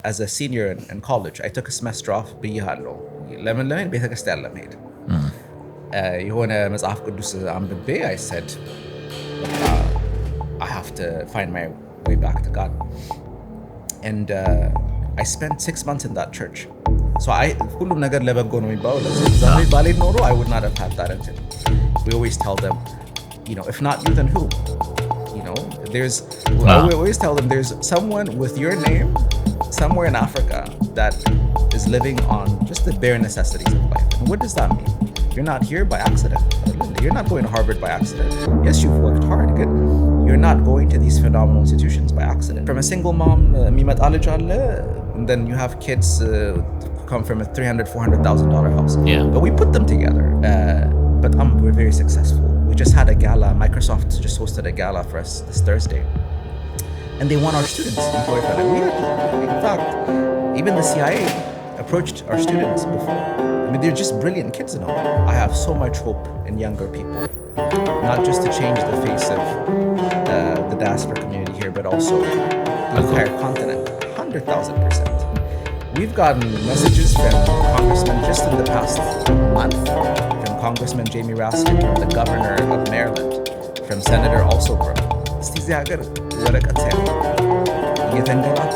As a senior in college, I took a semester off ብያለሁ ለምን ቤተክርስቲያን ለመሄድ የሆነ መጽሐፍ ቅዱስ አንብቤ I said I have to find my way back to God and I spent 6 months in that church so ሁሉም ነገር ለበጎ ነው የሚባለው ለዛሬ ባሌ ኖሮ I would not have had that until we always tell them if not you then who we always tell them there's someone with your name somewhere in Africa that is living on just the bare necessities of life. And what does that mean? You're not here by accident. You're not going to Harvard by accident. Yes, you've worked hard, good. You're not going to these phenomenal institutions by accident. From a single mom, and then you have kids who come from a $300,000-$400,000 house. Yeah. But we put them together. But we're very successful. We just had a gala. Microsoft just hosted a gala for us this Thursday. And they want our students. In fact, even the CIA approached our students before. I mean, they're just brilliant kids and all. I have so much hope in younger people, not just to change the face of the diaspora community here, but also the entire continent, 100,000%. We've gotten messages from congressmen just in the past month, from Congressman Jamie Raskin, from the governor of Maryland, from Senator Alsobrook. ወረቀት ሳይሆን እየተንገላታ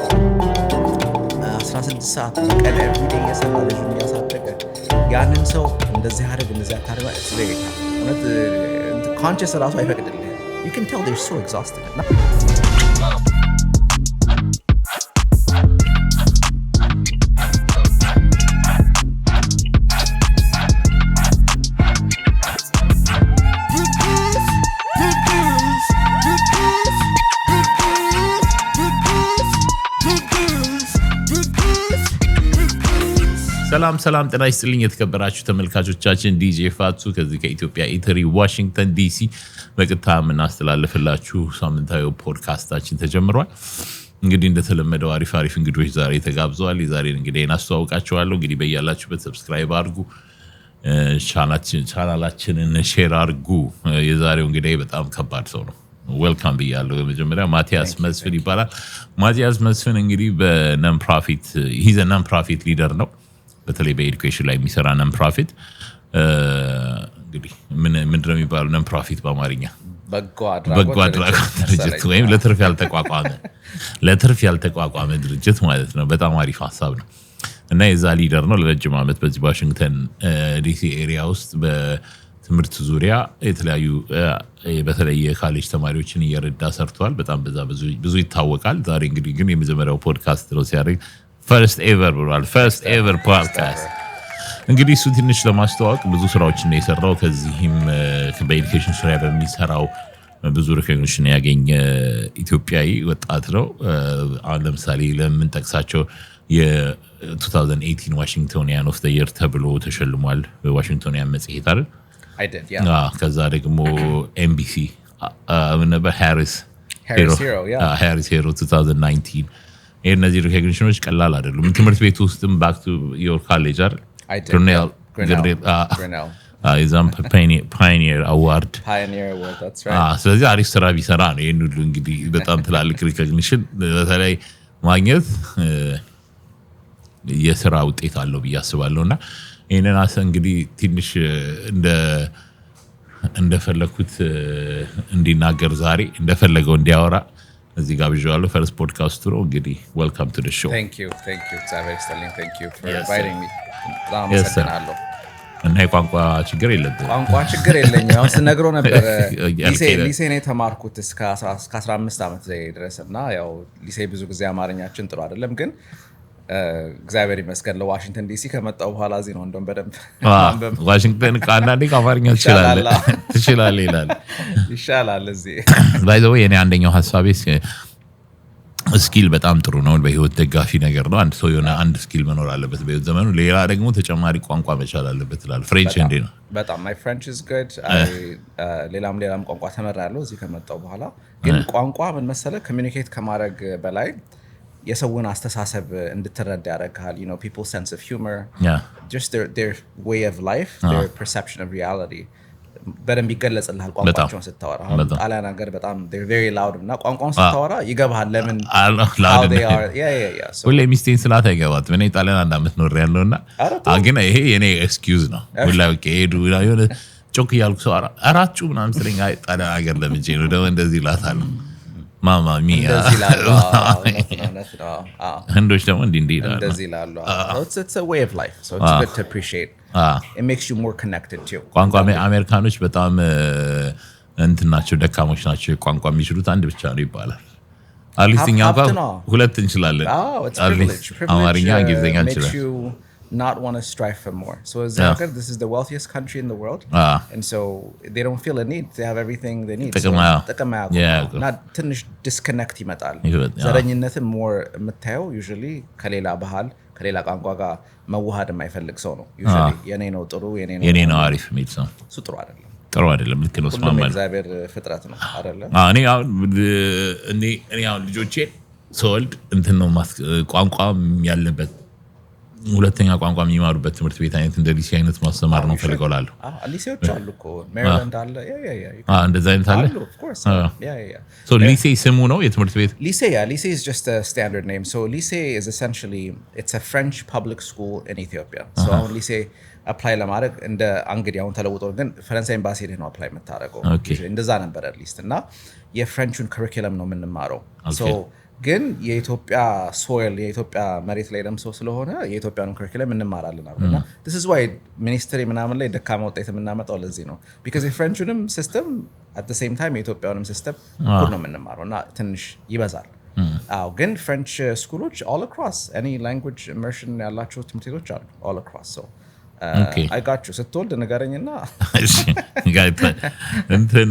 16 ሰዓት በቀን everyday እየሰራ ልጁን እያሳደገ ያንን ሰው እንደዚህ አደረግ እንደዚህ አታደርግ እውነት conscious ራሱ አይፈቅድልህም. You can tell they're so exhausted. ሰላም ጤና ይስጥልኝ የተከበራችሁ ተመልካቾቻችን Djphatsu ከዚህ ከኢትዮጵያ ኢተሪ ዋሽንግተን ዲሲ በቀጥታ የምናስተላልፍላችሁ ሳምንታዊ ፖድካስታችን ተጀምሯል። እንግዲህ እንደተለመደው አሪፍ እንግዶች ዛሬ ተጋብዘዋል። የዛሬን እንግዲህ እናስተዋውቃችኋለሁ። እንግዲህ በያላችሁበት ሰብስክራይብ አድርጉ፣ ቻናላችንን ሼር አድርጉ። የዛሬው እንግዲህ በጣም ከባድ ሰው ነው። ዌልካም ብያለሁ። በመጀመሪያ ማቲያስ መስፍን ይባላል። ማቲያስ መስፍን እንግዲህ በነን ፕሮፊት he's a non profit leader ነው። በተለይ በኤዱኬሽን ላይ የሚሰራ ነን ፕሮፊት እንግዲህ ምንድነው የሚባለው ነን ፕሮፊት በአማርኛ በጎ አድራጎት ድርጅት ወይም ለትርፍ ያልተቋቋመ ድርጅት ማለት ነው። በጣም አሪፍ ሐሳብ ነው እና የዛ ሊደር ነው። ለረጅም ዓመት በዚህ ዋሽንግተን ዲሲ ኤሪያ ውስጥ በትምህርት ዙሪያ የተለያዩ በተለይ የካሌጅ ተማሪዎችን እየረዳ ሰርቷል። በጣም ብዙ ይታወቃል። ዛሬ እንግዲህ ግን የመጀመሪያው ፖድካስት ነው ሲያደርግ first ever podcast እንግዲህ እሱ ትንሽ ለማስተዋወቅ ብዙ ስራዎችን ነው የሰራው። ከዚህም በኤዱኬሽን ዙሪያ በሚሰራው ብዙ ሪኮግኒሽን ያገኘ ኢትዮጵያዊ ወጣት ነው። አሁን ለምሳሌ ለምንጠቅሳቸው የ2018 ዋሽንግቶኒያን ኦፍ ዘ ይር ተብሎ ተሸልሟል በዋሽንግቶኒያን መጽሔት አይደል? ከዛ ደግሞ ኤምቢሲ ሃሪስ ሄሮ 2019 እነዚህ ሪኮግኒሽኖች ቀላል አይደሉም። ትምህርት ቤት ውስጥም ባክ ቱ ዮር ኮሌጅ ግሬኔል ኢዛም ፓዮኒር አዋርድ that's right። ስለዚህ አሪፍ ስራ ቢሰራ ነው ይሄን ሁሉ እንግዲህ በጣም ትላልቅ ሪኮግኒሽን በተለይ ማግኘት የስራ ውጤት አለው ብዬ አስባለሁና ይሄንን እንግዲህ ትንሽ እንደፈለኩት እንዲናገር ዛሬ እንደፈለገው እንዲያወራ እዚህ ጋር ብቻለሁ። ፈርስት ፖድካስት ነው እንግዲህ welcome to the show. Thank you thank you for inviting me. አመሰግናለሁ። እና የቋንቋ ችግር የለብኝም። ቋንቋ ችግር የለኝም። አሁን ስነግረው ነበር ሊሴ ነው የተማርኩት እስከ 15 ዓመት ድረስ እና ያው ሊሴ ብዙ ጊዜ አማርኛችን ጥሩ አይደለም ግን እግዚአብሔር ይመስገን ለዋሽንግተን ዲሲ ከመጣው በኋላ እዚህ ነው እንደም በደንብ ዋሽንግተን አንዳንዴ አማርኛ ትችላለህ ይሻላል እዚህ by the way እኔ አንደኛው ሐሳቤ ስኪል በጣም ጥሩ ነው። በህይወት ደጋፊ ነገር ነው። አንድ ሰው የሆነ አንድ ስኪል መኖር አለበት በህይወት ዘመኑ። ሌላ ደግሞ ተጨማሪ ቋንቋ መቻል አለበት ይላል። ፍሬንች እንዴ ነው? በጣም my French is good። ሌላም ቋንቋ ተመራለሁ እዚህ ከመጣው በኋላ ግን ቋንቋ ምን መሰለ ኮሚኒኬት ከማድረግ በላይ የሰውን አስተሳሰብ እንድትረዳ ያደርጋል። people's sense of humor, just their way of life, their perception of reality በደንብ ይገለጽልሃል ቋንቋቸውን ስታወራ አሁን ጣሊያን ሀገር በጣም they're very loud እና ቋንቋውን ስታወራ ይገባሃል ለምን how they are ሁሌ ሚስቴን ስላት አይገባትም እኔ ጣሊያን አንድ አመት ኖር ያለውና ግን ይሄ የኔ ኤክስኪውዝ ነው ሁላው ከሄዱ የሆነ ጮክ እያልኩ ሰው አራጩ ምናምን ስለኛ ጣሊያን ሀገር ለምጄ ነው ደግሞ እንደዚህ እላታለሁ ማማ ሚያ ህንዶች ደግሞ እንዲህ እንደዚህ ይላሉ it's a way of life so it's good to appreciate it makes you more connected to ቋንቋ አሜሪካኖች በጣም እንትናቸው ደካሞች ናቸው ቋንቋ የሚችሉት አንድ ብቻ ነው ይባላል አሊስኛው ጋር ሁለት እንችላለን አማርኛ እንግሊዝኛ እንችላለን not want to strive for more so this is the wealthiest country in the world and so they don't feel a need they have everything they need not ትንሽ disconnect ይመጣል ዘረኝነትን more የምታየው usually ከሌላ ባህል ከሌላ ቋንቋ ጋር መዋሃድ የማይፈልግ ሰው ነው usually የኔ ነው ጥሩ የኔ ነው አሪፍ የሚል ሰው እሱ ጥሩ አይደለም ልክ ነው ስማማል እግዚአብሔር ፍጥረት ነው አይደለም እኔ አሁን ልጆቼ ሰወልድ እንትን ነው ቋንቋ ያለበት ሁለተኛ ቋንቋ የሚማሩበት ትምህርት ቤት አይነት እንደ ሊሴ አይነት ማስተማር ነው ፈልገውላለሁ ሊሴዎች አሉ እኮ ሜሪላንድ አለ እንደዛ አይነት አለ of course so ሊሴ ስሙ ነው የትምህርት ቤት ሊሴ is just a standard name so lycée is essentially it's a French public school in Ethiopia so አሁን ሊሴ apply ለማድረግ እንደ እንግዲህ አሁን ተለውጦ ግን ፈረንሳይ ኤምባሲ ላይ ነው apply የምታደርገው እንደዛ ነበር at least እና የፍሬንቹን curriculum ነው የምንማረው so ግን የኢትዮጵያ ሶይል የኢትዮጵያ መሬት ላይ ደምሶ ስለሆነ የኢትዮጵያውን curriculum እንማራለን አብረና this is why ሚኒስትሪ ምናምን ላይ ደካማ ውጤት የምናመጣው ለዚህ ነው because the Frenchንም system at the same time የኢትዮጵያውንም system ሁሉ ነው የምንማረውና ትንሽ ይበዛል ግን French ስኩሎች all across any language immersion ያላቸው ትምህርት ቤቶች አሉ all across so I got you ስትወልድ ንገረኝና እንትን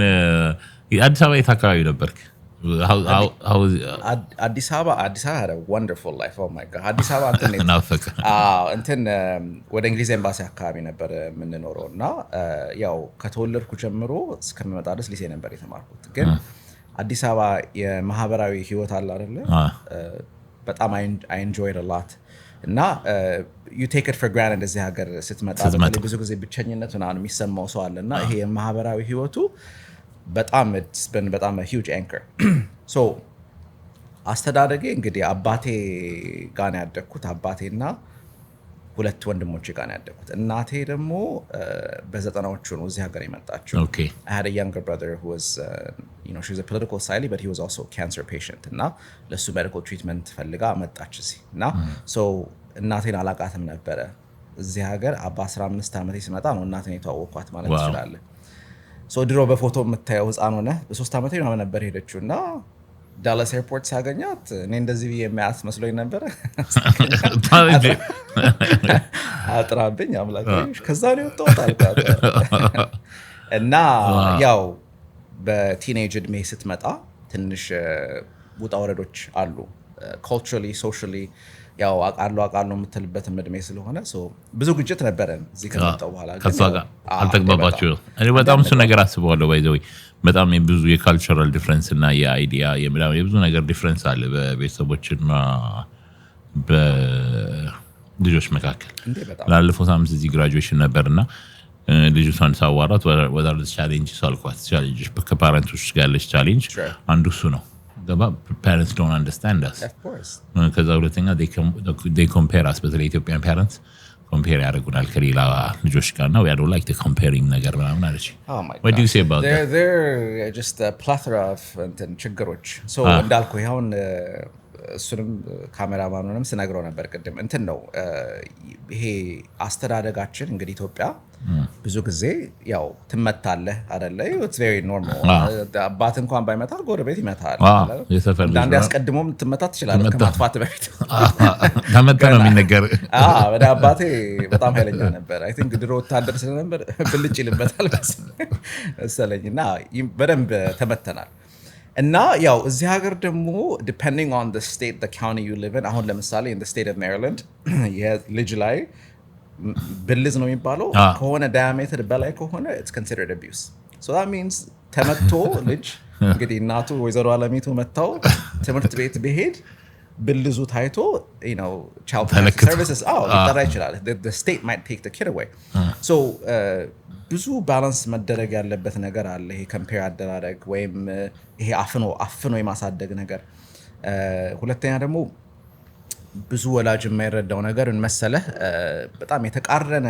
አዲስ አበባ የት አካባቢ ነበርክ አዲስ አበባ had a wonderful life oh my god አዲስ አበባ እንትን ወደ እንግሊዝ ኤምባሲ አካባቢ ነበር የምንኖረውና ያው ከተወለድኩ ጀምሮ እስከምመጣ ድረስ ሊሴ ነበር የተማርኩት ግን አዲስ አበባ የማህበራዊ ህይወት አለ አይደለ በጣም I enjoyed a lot እና you take it for granted እዚህ ሀገር ስትመጣ ብዙ ጊዜ ብቸኝነት ምናምን የሚሰማው ሰው አለና ይሄ የማህበራዊ ህይወቱ በጣም it's been በጣም a huge anchor so አስተዳደጌ እንግዲህ አባቴ ጋር ነው ያደግኩት አባቴና ሁለት ወንድሞቼ ጋር ነው ያደግኩት እናቴ ደግሞ በ90ዎቹ ነው እዚህ ሀገር የመጣችው I had a younger brother who was she was a political psyche but he was also a cancer patient እና ለሱ medical treatment ፈልጋ መጣች እዚህ እና so እናቴን አላቃትም ነበር እዚህ ሀገር በ15 ዓመቴ ሲመጣ ነው እናቴን የተዋወቅኳት ማለት ይችላል so ድሮ በፎቶ የምታየው ህፃን ሆነ በ3 ዓመቴ ነው ነበር ሄደችውና ዳላስ ኤርፖርት ሲያገኛት እኔ እንደዚህ የሚያስ መስሎኝ ነበር አጥራብኝ አምላክ ከዛ ነው ወጣው እና ያው በቲኔጅ እድሜ ስትመጣ ትንሽ ውጣ ወረዶች አሉ culturally socially ያው አቃሉ የምትልበት እድሜ ስለሆነ ብዙ ግጭት ነበረን እዚህ ከመጣው በኋላ ከሷ ጋር አልተግባባችሁ እኔ በጣም እሱ ነገር አስበዋለሁ ባይዘው በጣም ብዙ የካልቸራል ዲፈረንስ እና የአይዲያ የብዙ ነገር ዲፈረንስ አለ በቤተሰቦችና በልጆች መካከል ላለፈው ሳምንት እዚህ ግራጁዌሽን ነበርና ልጅቷን ሳዋራት ወደ ቻሌንጅ ሳልኳት ቻሌንጅ ከፓረንቶች ጋር ያለች ቻሌንጅ አንዱ እሱ ነው parents don't understand us of course because ሁለተኛ they compare us but the Ethiopian parents compare ያደርጉናል ከሌላ ልጆች ጋር ነው we don't like the comparing ነገር ምናምን አለች what do you say about that they're just a plethora of ችግሮች so እንዳልኩ ይሁን እሱንም ካሜራማኑንም ስነግረው ነበር ቅድም እንትን ነው ይሄ አስተዳደጋችን እንግዲህ ኢትዮጵያ ብዙ ጊዜ ያው ትመታለህ አይደለ it's very normal አባት እንኳን ባይመታ ጎረቤት ይመታል አንዳንዴ አስቀድሞም ትመታ ትችላለህ ከማጥፋት በፊት ተመታ ነው የሚነገር ወደ አባቴ በጣም ኃይለኛ ነበር I think ድሮ ወታደር ስለነበር ብልጭ ይልበታል መሰለኝና በደንብ ተመተናል እና ያው እዚህ ሀገር ደግሞ depending on the state the county you live in አሁን ለምሳሌ in the state of Maryland ልጅ ላይ ብልዝ ነው የሚባለው ከሆነ diameter በላይ ከሆነ it's considered abuse so that means ተመቶ ልጅ እንግዲህ እናቱ ወይዘሮ አለሚቱ መታው ትምህርት ቤት በሄድ ብልዙ ታይቶ child services ይጠራ ይችላል the state might take the kid away so ብዙ ባላንስ መደረግ ያለበት ነገር አለ ይሄ ኮምፔር አደራረግ ወይም ይሄ አፍኖ የማሳደግ ነገር ሁለተኛ ደግሞ ብዙ ወላጅ የማይረዳው ነገር እንመሰለህ በጣም የተቃረነ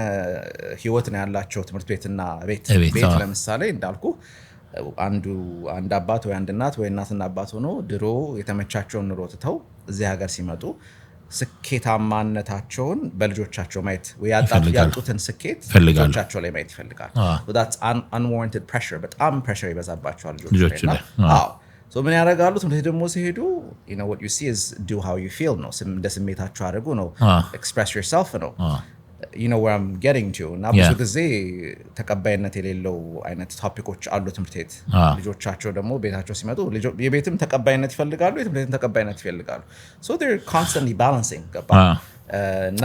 ህይወት ነው ያላቸው ትምህርት ቤትና ቤት ለምሳሌ እንዳልኩ አንድ አባት ወይ አንድ እናት ወይ እናትና አባት ሆኖ ድሮ የተመቻቸውን ኑሮ ትተው እዚህ ሀገር ሲመጡ ስኬታማነታቸውን በልጆቻቸው ማየት ወይ ያጣጡትን ስኬት ልጆቻቸው ላይ ማየት ይፈልጋሉ so that's unwarranted pressure በጣም pressure ይበዛባቸዋል ልጆች ላይ so ምን ያደርጋሉ ትምህርት ደግሞ ሲሄዱ you know what you see is do how you feel ነው እንደ ስሜታቸው አድርጉ ነው express yourself ነው you know where I'm getting to እና ብዙ ጊዜ ተቀባይነት የሌለው አይነት ቶፒኮች አሉ ትምህርት ቤት ልጆቻቸው ደግሞ ቤታቸው ሲመጡ የቤትም ተቀባይነት ይፈልጋሉ የትምህርትም ተቀባይነት ይፈልጋሉ so they're constantly balancing እና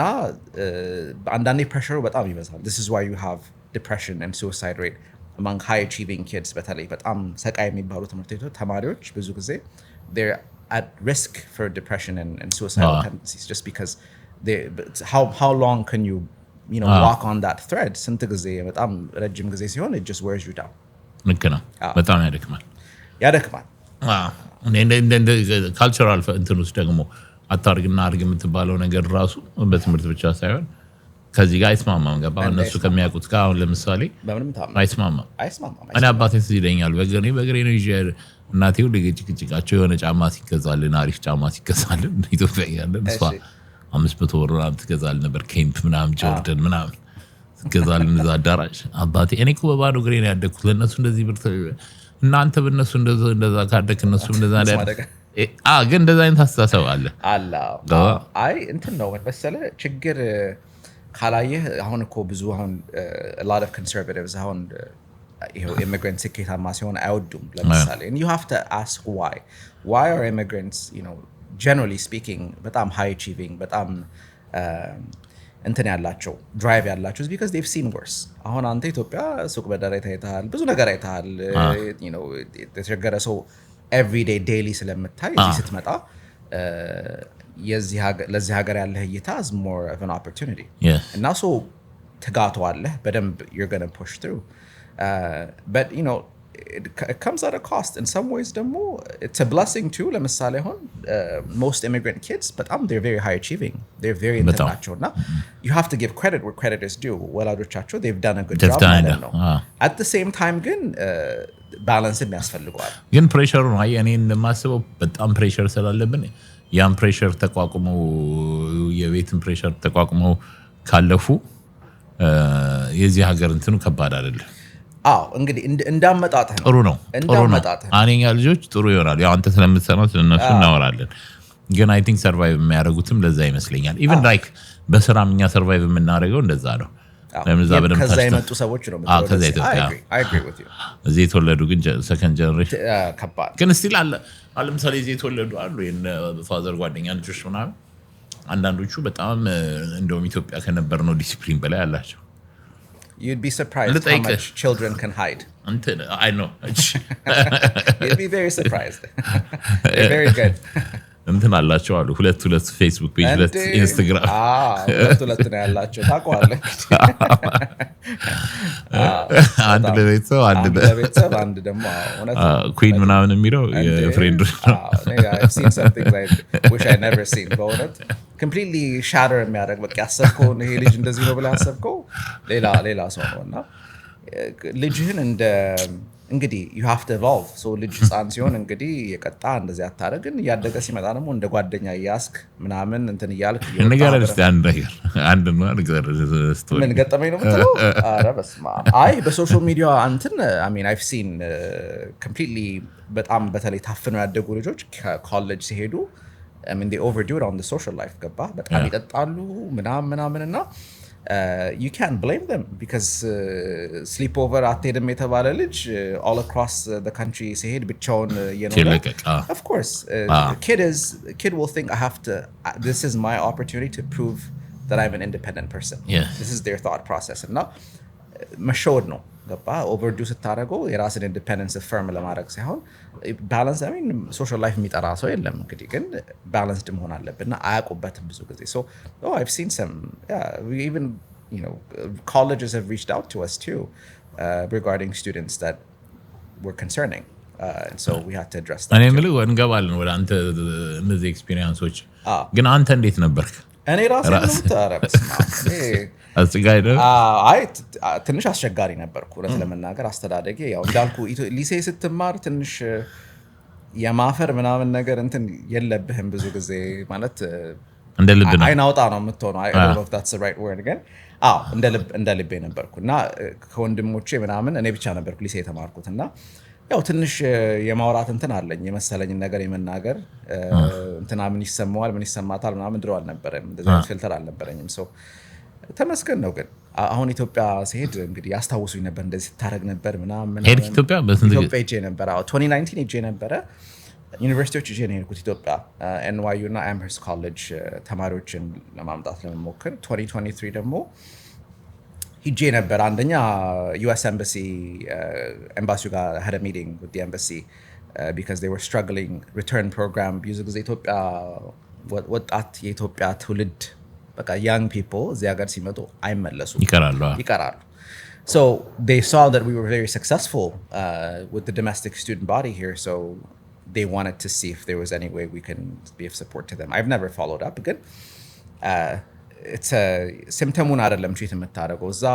አንዳንዴ pressure በጣም ይበዛል this is why you have depression and suicide rate among high achieving kids በተለይ በጣም ሰቃይ የሚባሉ ትምህርት ቤቶች ተማሪዎች ብዙ ጊዜ they're at risk for depression and suicidal tendencies just because how long can you walk on that thread ስንት ጊዜ በጣም ረጅም ጊዜ ሲሆን it just wears you down ልክ ነው በጣም ያደክማል እንደ ካልቸራል እንትኑስ ደግሞ አታርግና አርግ የምትባለው ነገር ራሱ በትምህርት ብቻ ሳይሆን ከዚህ ጋር አይስማማም ገባ እነሱ ከሚያውቁት ጋር አሁን ለምሳሌ አይስማማም እኔ አባቴ ሲለኛል በግሬ ነው ይዤ እናቴ ሁሉ ጭቅጭቃቸው የሆነ ጫማ ሲገዛልን አሪፍ ጫማ ሲገዛልን ኢትዮጵያ ያለን እሷ 500 ብር ትገዛል ነበር ኬምፕ ምናምን ጆርዳን ምናምን ትገዛልን እዛ አዳራሽ አባቴ እኔ እኮ በባዶ ግሬ ነው ያደኩት ለነሱ እንደዚህ ብር እናንተ በእነሱ እንደዛ ካደክ እነሱ እንደዛ ግን እንደዛ አይነት አስተሳሰብ አለ አይ እንትን ነው መሰለህ ችግር ካላየህ አሁን እኮ ብዙ አሁን a lot of conservatives አሁን immigrants ስኬታማ ሲሆን አይወዱም ለምሳሌ and you have to ask why are immigrants generally speaking በጣም high achieving በጣም እንትን ያላቸው drive ያላቸው is because they've seen worse አሁን አንተ ኢትዮጵያ ሱቅ በደረ አይተሃል ብዙ ነገር አይተሃል የተቸገረ ሰው everyday daily ስለምታይ እዚህ ስትመጣ ለዚህ ሀገር ያለህ እይታ is more of an opportunity እና so ትጋቱ አለ በደንብ you're going to push through but it comes at a cost in some ways ደግሞ it's a blessing too ለምሳሌ አሁን most immigrant kids but they're very high achieving they're very international now you have to give credit where credit is due ወላጆቻቸው they've done a good job at the same time ግን balance የሚያስፈልገዋል ግን pressure ነው እኔ እንደማስበው በጣም pressure ስላለብን ያን pressure ተቋቁመው የቤትን pressure ተቋቁመው ካለፉ የዚህ ሀገር እንትኑ ከባድ አይደለም እንግዲህ እንዳመጣጣህ ነው ጥሩ ነው አኔኛ ልጆች ጥሩ ይሆናል ያው አንተ ስለምትሰማው ስለነሱ እናወራለን ግን I think survive የሚያደርጉትም ለዛ ይመስለኛል even like በስራምኛ survive የምናደርገው እንደዛ ነው ከዛ የመጡ ሰዎች ነው I agree with you እዚህ የተወለዱ ግን second generation ከባድ ግን still አለ ለምሳሌ እዚህ የተወለዱ አሉ የፋዘር ጓደኛ ልጆች ምናምን አንዳንዶቹ በጣም እንደውም ኢትዮጵያ ከነበርነው ዲሲፕሊን በላይ አላቸው You'd be surprised how much children can hide. I know. You'd be very surprised. They're very good. እንትን አላቸው አሉ ሁለት ፌስቡክ ፔጅ ሁለት ኢንስታግራም ሁለት ነው ያላቸው ታውቀዋለህ አንድ ለቤተሰብ አንድ ደግሞ ኩዊን ምናምን የሚለው የፍሬንድ ነው I've seen something like wish I never seen በእውነት completely shatter የሚያደርግ በቃ ያሰብከው ይሄ ልጅ እንደዚህ ነው ብለህ ያሰብከው ሌላ ሰው ነውና ልጅህን እንግዲህ you have to evolve so ልጅ ህፃን ሲሆን እንግዲህ የቀጣ እንደዚህ አታረግን ያደገ ሲመጣ ደግሞ እንደ ጓደኛ ያስክ ምናምን እንትን ይያልክ ነገር አንድ ነው ነገር ስቶሪ ምን ገጠመኝ ነው የምትለው ኧረ በስማ አይ በሶሻል ሚዲያ እንትን I mean I've seen completely በጣም በተለይ ታፍነው ያደጉ ልጆች ከኮሌጅ ሲሄዱ I mean they overdo it on the social life ገባ በጣም ይጠጣሉ ምናምንና you can't blame them because sleepover አትሄድም የተባለ ልጅ all across the country ሲሄድ ብቻውን of course kid will think I have to this is my opportunity to prove that I'm an independent person this is their thought process እና መሸወድ ነው ገባ overdo ስታረገው የራስን independence firm ለማድረግ ሳይሆን balance I mean social life የሚጠራ ሰው የለም እንግዲህ ግን balanced መሆን አለብንና አያውቁበትም ብዙ ጊዜ so I've seen some even colleges have reached out to us too regarding students that were concerning. And so we had to address that. እኔ የምልህ እንገባለን ወደ አንተ እነዚህ ኤክስፒሪየንሶች ግን አንተ እንዴት ነበርክ? እኔ ራሴ ነው ተረበስማ አስጋይ ነው አይ ትንሽ አስቸጋሪ ነበርኩ ለመናገር አስተዳደጌ ያው እንዳልኩ ሊሴ ስትማር ትንሽ የማፈር ምናምን ነገር እንትን የለብህም ብዙ ጊዜ ማለት እንደልብና አይናውጣ ነው የምትሆነው I don't know if that's the right word again እንደልቤ ነበርኩና ከወንድሞቼ ምናምን እኔ ብቻ ነበርኩ ሊሴ የተማርኩትና ያው ትንሽ የማውራት እንትን አለኝ የመሰለኝ ነገር የመናገር እንትና ምን ይሰማዋል ምን ይሰማታል ምናምን ድሮ አልነበረም እንደዛ ፊልተር አልነበረኝም ሶ ተመስገን ነው ግን አሁን ኢትዮጵያ ሲሄድ እንግዲህ ያስታውሱኝ ነበር እንደዚህ ታረግ ነበር ምናምን ሄድ ኢትዮጵያ በስንት ጊዜ ኢትዮጵያ ሄጄ ነበር 2019 ሄጄ ነበር ዩኒቨርሲቲዎች ሄጄ ነው የሄድኩት ኢትዮጵያ NYU እና Amherst College ተማሪዎችን ለማምጣት ለመሞከር 2023 ደግሞ ሄጄ ነበር አንደኛ US Embassy ኤምባሲው ጋር had a meeting with the embassy because they were struggling return program ብዙ ጊዜ ኢትዮጵያ ወጣት የኢትዮጵያ ትውልድ በቃ young people እዚያ ጋር ሲመጡ አይመለሱ ይቀራሉ so they saw that we were very successful with the domestic student body here so they wanted to see if there was any way we can be of support to them I've never followed up again it's a symptomun አይደለም ትሪት የምታደርገው እዛ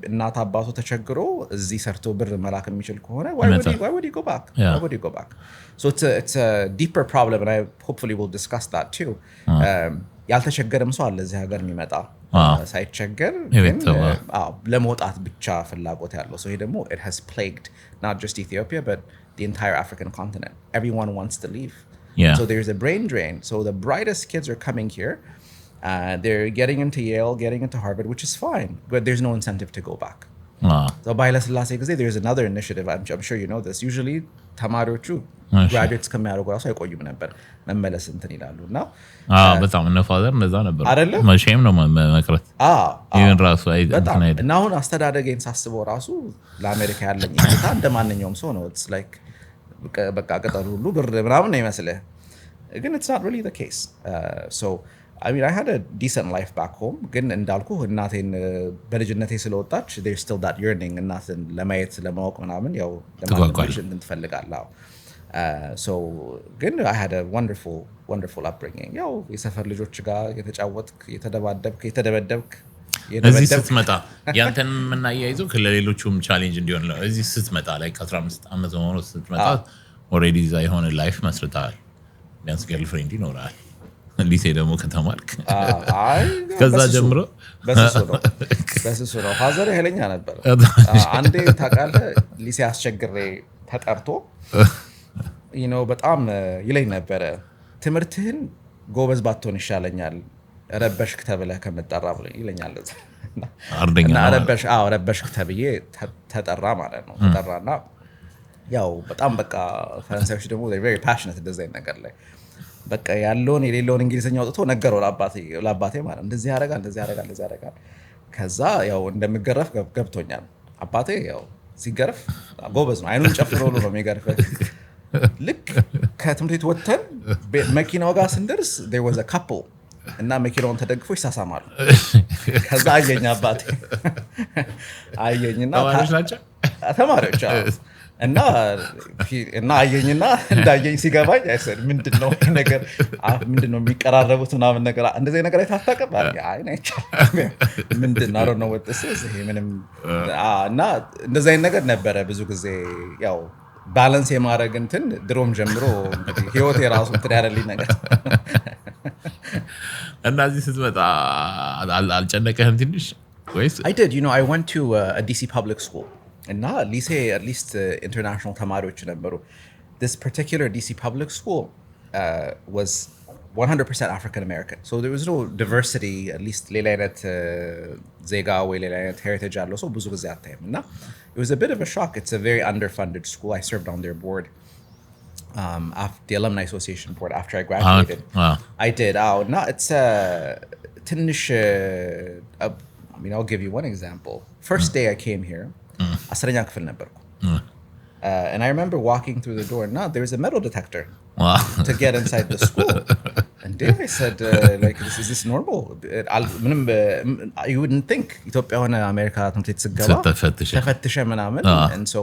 እናት አባቱ ተቸግሮ እዚህ ሰርቶ ብር መላክ የሚችል ከሆነ why would he go back why would he go back so it's a deeper problem and I hopefully will discuss that too ያልተቸገረም ሰው አለ እዚህ ሀገር የሚመጣ ሳይቸገር ግን ለመውጣት ብቻ ፍላጎት ያለው so ይሄ ደግሞ it has plagued not just Ethiopia but the entire African continent everyone wants to leave so there's a brain drain so the brightest kids are coming here they're getting into Yale getting into Harvard which is fine but there's no incentive to go back so by ለስላሴ ጊዜ there's another initiative I'm sure you know this usually ተማሪዎቹ graduates ከሚያደርጉ ራሱ አይቆዩም ነበር መመለስ እንትን ይላሉና በጣም እነ ፋዘር እንደዛ ነበር መቼም ነው መቅረት ይሄን ራሱ አይደለም እና አሁን አስተዳደገን ሳስበው ራሱ ለአሜሪካ ያለኝ እይታ እንደማንኛውም ሰው ነው it's like በቃ ቀጠሩ ሁሉ ብር ምናምን ነው ይመስልህ ግን it's not really the case so I mean I had a decent life back home ግን እንዳልኩ እናቴን በልጅነቴ ስለወጣች there's still that yearning እናትን ለማየት ለማወቅ ምናምን ያው ለማግኘት እንትፈልጋለሁ so ግን I had a wonderful upbringing ያው የሰፈር ልጆች ጋር የተጫወትክ የተደበደብክ እዚህ ስትመጣ ያንተን ምናያይዘው ከሌሎቹም ቻሌንጅ እንዲሆን ነው እዚህ ስትመጣ ላይ 15 አመት ሆኖ ስትመጣ already እዛ የሆነ ላይፍ መስርተሃል ቢያንስ ገርልፍሬንድ ይኖራል ሊሴ ደግሞ ከተማርክ ከዛ ጀምሮ በስሱ ነው ፋዘር ሄለኛ ነበር አንዴ ታውቃለህ ሊሴ አስቸግሬ ተጠርቶ you know በጣም ይለኝ ነበር ትምህርትህን ጎበዝ ባትሆን ይሻለኛል ረበሽክ ተብለህ ከመጠራ ብሎ ይለኛል አርደኛ ረበሽክ ተብዬ ተጠራ ማለት ነው ተጠራና ያው በጣም በቃ ፈረንሳዮች ደግሞ they very passionate እንደዚህ ነገር ላይ በቃ ያለውን የሌለውን እንግሊዘኛ አውጥቶ ነገረው ለአባቴ ማለት እንደዚህ ያደርጋል ከዛ ያው እንደምገረፍ ገብቶኛል አባቴ ያው ሲገረፍ ጎበዝ ነው አይኑን ጨፍኖ ነው የሚገርፍ ልክ ከትምህርት ቤት ወጥተን መኪናው ጋር ስንደርስ there was a couple እና መኪናውን ተደግፎ ይሳሳማሉ ከዛ አየኝ አባቴ አየኝና ተማሪዎች እና አየኝና እንዳየኝ ሲገባኝ አይሰድ ምንድነው ነገር ምንድነው የሚቀራረቡት ምናምን ነገር እንደዚህ ነገር አይታፈቀም አይ ነች ምንድነው I don't know what this is ይሄ ምንም እና እንደዚህ አይነት ነገር ነበረ ብዙ ጊዜ ያው ባላንስ የማድረግ እንትን ድሮም ጀምሮ እንግዲህ ህይወት የራሱ እንትን ያለልኝ ነገር እና እዚህ ስትመጣ አልጨነቀህም ትንሽ ወይስ I did you know I went to a DC public school እና ሊሴ at least international ተማሪዎች ነበሩ this particular DC public school was 100% African American so there was no diversity at least ሌላ አይነት ዜጋ ወይ ሌላ አይነት heritage አለው ሰው ብዙ ጊዜ አታይም እና it was a bit of a shock it's a very underfunded school I served on their board after the alumni association board after I graduated I did now it's ትንሽ I mean I'll give you one example first day I came here አስረኛ ክፍል ነበርኩ and I remember walking through the door and now there's a metal detector to get inside the school and And I said, like, is this normal? You wouldn't think. ኢትዮጵያ ሆነ አሜሪካ ትምህርት ቤት ስገባ ተፈትሸ ምናምን. And so,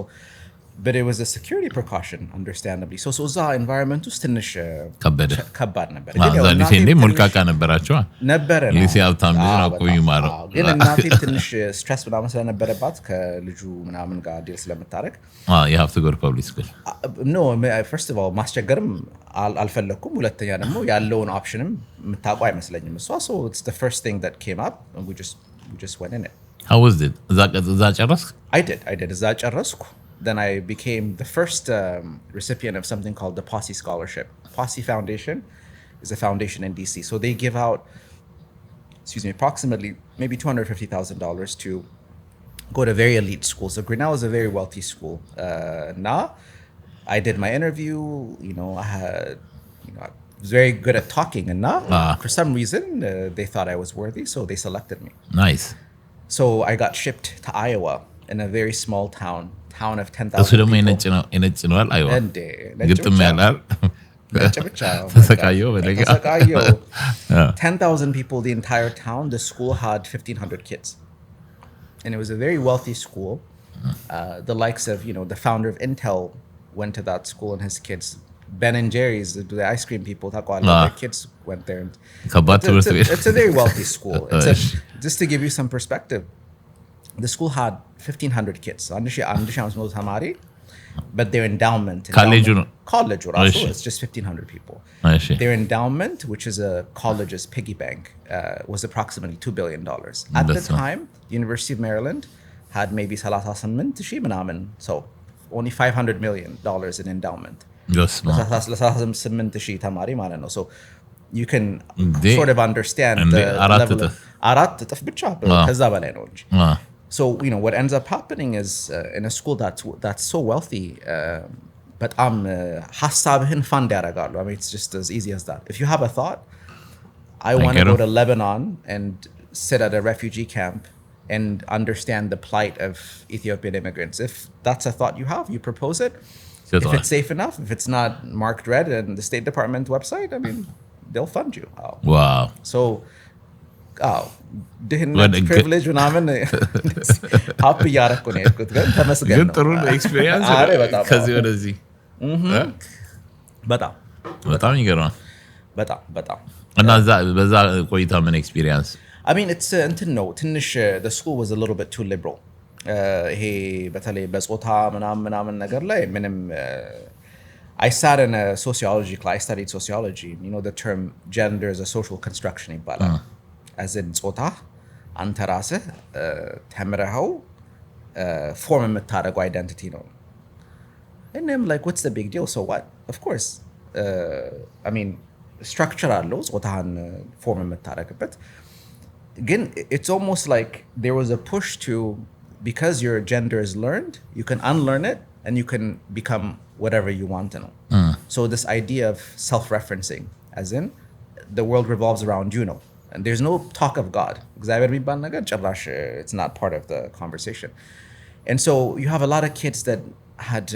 but it was a security precaution, understandably. So እዛ environment ውስጥ ትንሽ ከባድ ነበር። ሊሴ እንዴ ሞልቃቃ ነበራቸዋ ነበረ ሊሴ ሀብታም ልጅ ነው ቆዩ ማረው ግን እናቴ ትንሽ ስትረስ ምናምን ስለነበረባት ከልጁ ምናምን ጋር ዲል ስለምታረግ you have to go to public school. No, first of all ማስቸገርም አልፈለኩም ሁለተኛ ደግሞ ያለውን ኦፕሽንም የምታውቀው አይመስለኝም እሷ. So it's the first thing that came up and we just went in it. How was it? እዛ ጨረስክ? I did እዛ ጨረስኩ. Then I became the first recipient of something called the Posse Scholarship. Posse Foundation is a foundation in DC. So they give out, approximately maybe $250,000 to go to very elite schools. So Grinnell is a very wealthy school. Now, I did my interview. I was very good at talking, and for some reason they thought I was worthy, so they selected me. Nice. So I got shipped to Iowa in a very small town of 10,000 እሱ ደግሞ የነጭ ነው አይዋ ግጥም ያላል ተሰቃየው በደጋ 10,000 people, the entire town. The school had 1,500 kids, and it was a very wealthy school. The likes of the founder of Intel went to that school, and his kids, Ben and Jerry's, the ice cream people, their kids went there. It's a very wealthy school. Just to give you some perspective, the school had 1,500 kids. But their endowment college also, it's just 1,500 people. Their endowment, which is a college's piggy bank, was approximately $2 billion. At the time, the University of Maryland had maybe 38 ሺህ ምናምን, so only $500 million in endowment. 38 ሺህ ተማሪ ማለት ነው. So you can sort of understand the level of አራት እጥፍ ብቻ ከዛ በላይ ነው እንጂ. So what ends up happening is in a school that's so wealthy, በጣም ሐሳብህን ፋንድ ያደርጋሉ. I mean, it's just as easy as that. If you have a thought, I want to go to Lebanon and sit at a refugee camp and understand the plight of Ethiopian immigrants. If that's a thought you have, you propose it. If it's safe enough, if it's not marked red in the State Department website, I mean, they'll fund you. Wow. So ድህነት ፕሪቪሌጅ ምናምን ሀፕ እያደረኩ ነው የሄድኩት ግን ተመስገን ነው። ግን ጥሩ ኤክስፒሪየንስ ከዚህ ወደዚህ በጣም ይገርማል። በጣም እና በዛ ቆይታ ምን ኤክስፒሪየንስ? I mean, it's እንትን ነው ትንሽ the school was a little bit too liberal. ይሄ በተለይ በጾታ ምናምን ነገር ላይ ምንም I sat in a sociology class. I studied sociology. The term gender is a social construction ይባላል. As in ጾታ አንተ ራስህ ተምረኸው ፎርም የምታደርገው አይደንቲቲ ነው። And I'm like, what's the big deal? So what? Of course. I mean, structure አለው ጾታህን ፎርም የምታደርግበት ግን it's almost like there was a push to, because your gender is learned, you can unlearn it and you can become whatever you want to know. So this idea of self-referencing, as in the world revolves around and there's no talk of God. It's not part of the conversation. And so you have a lot of kids that had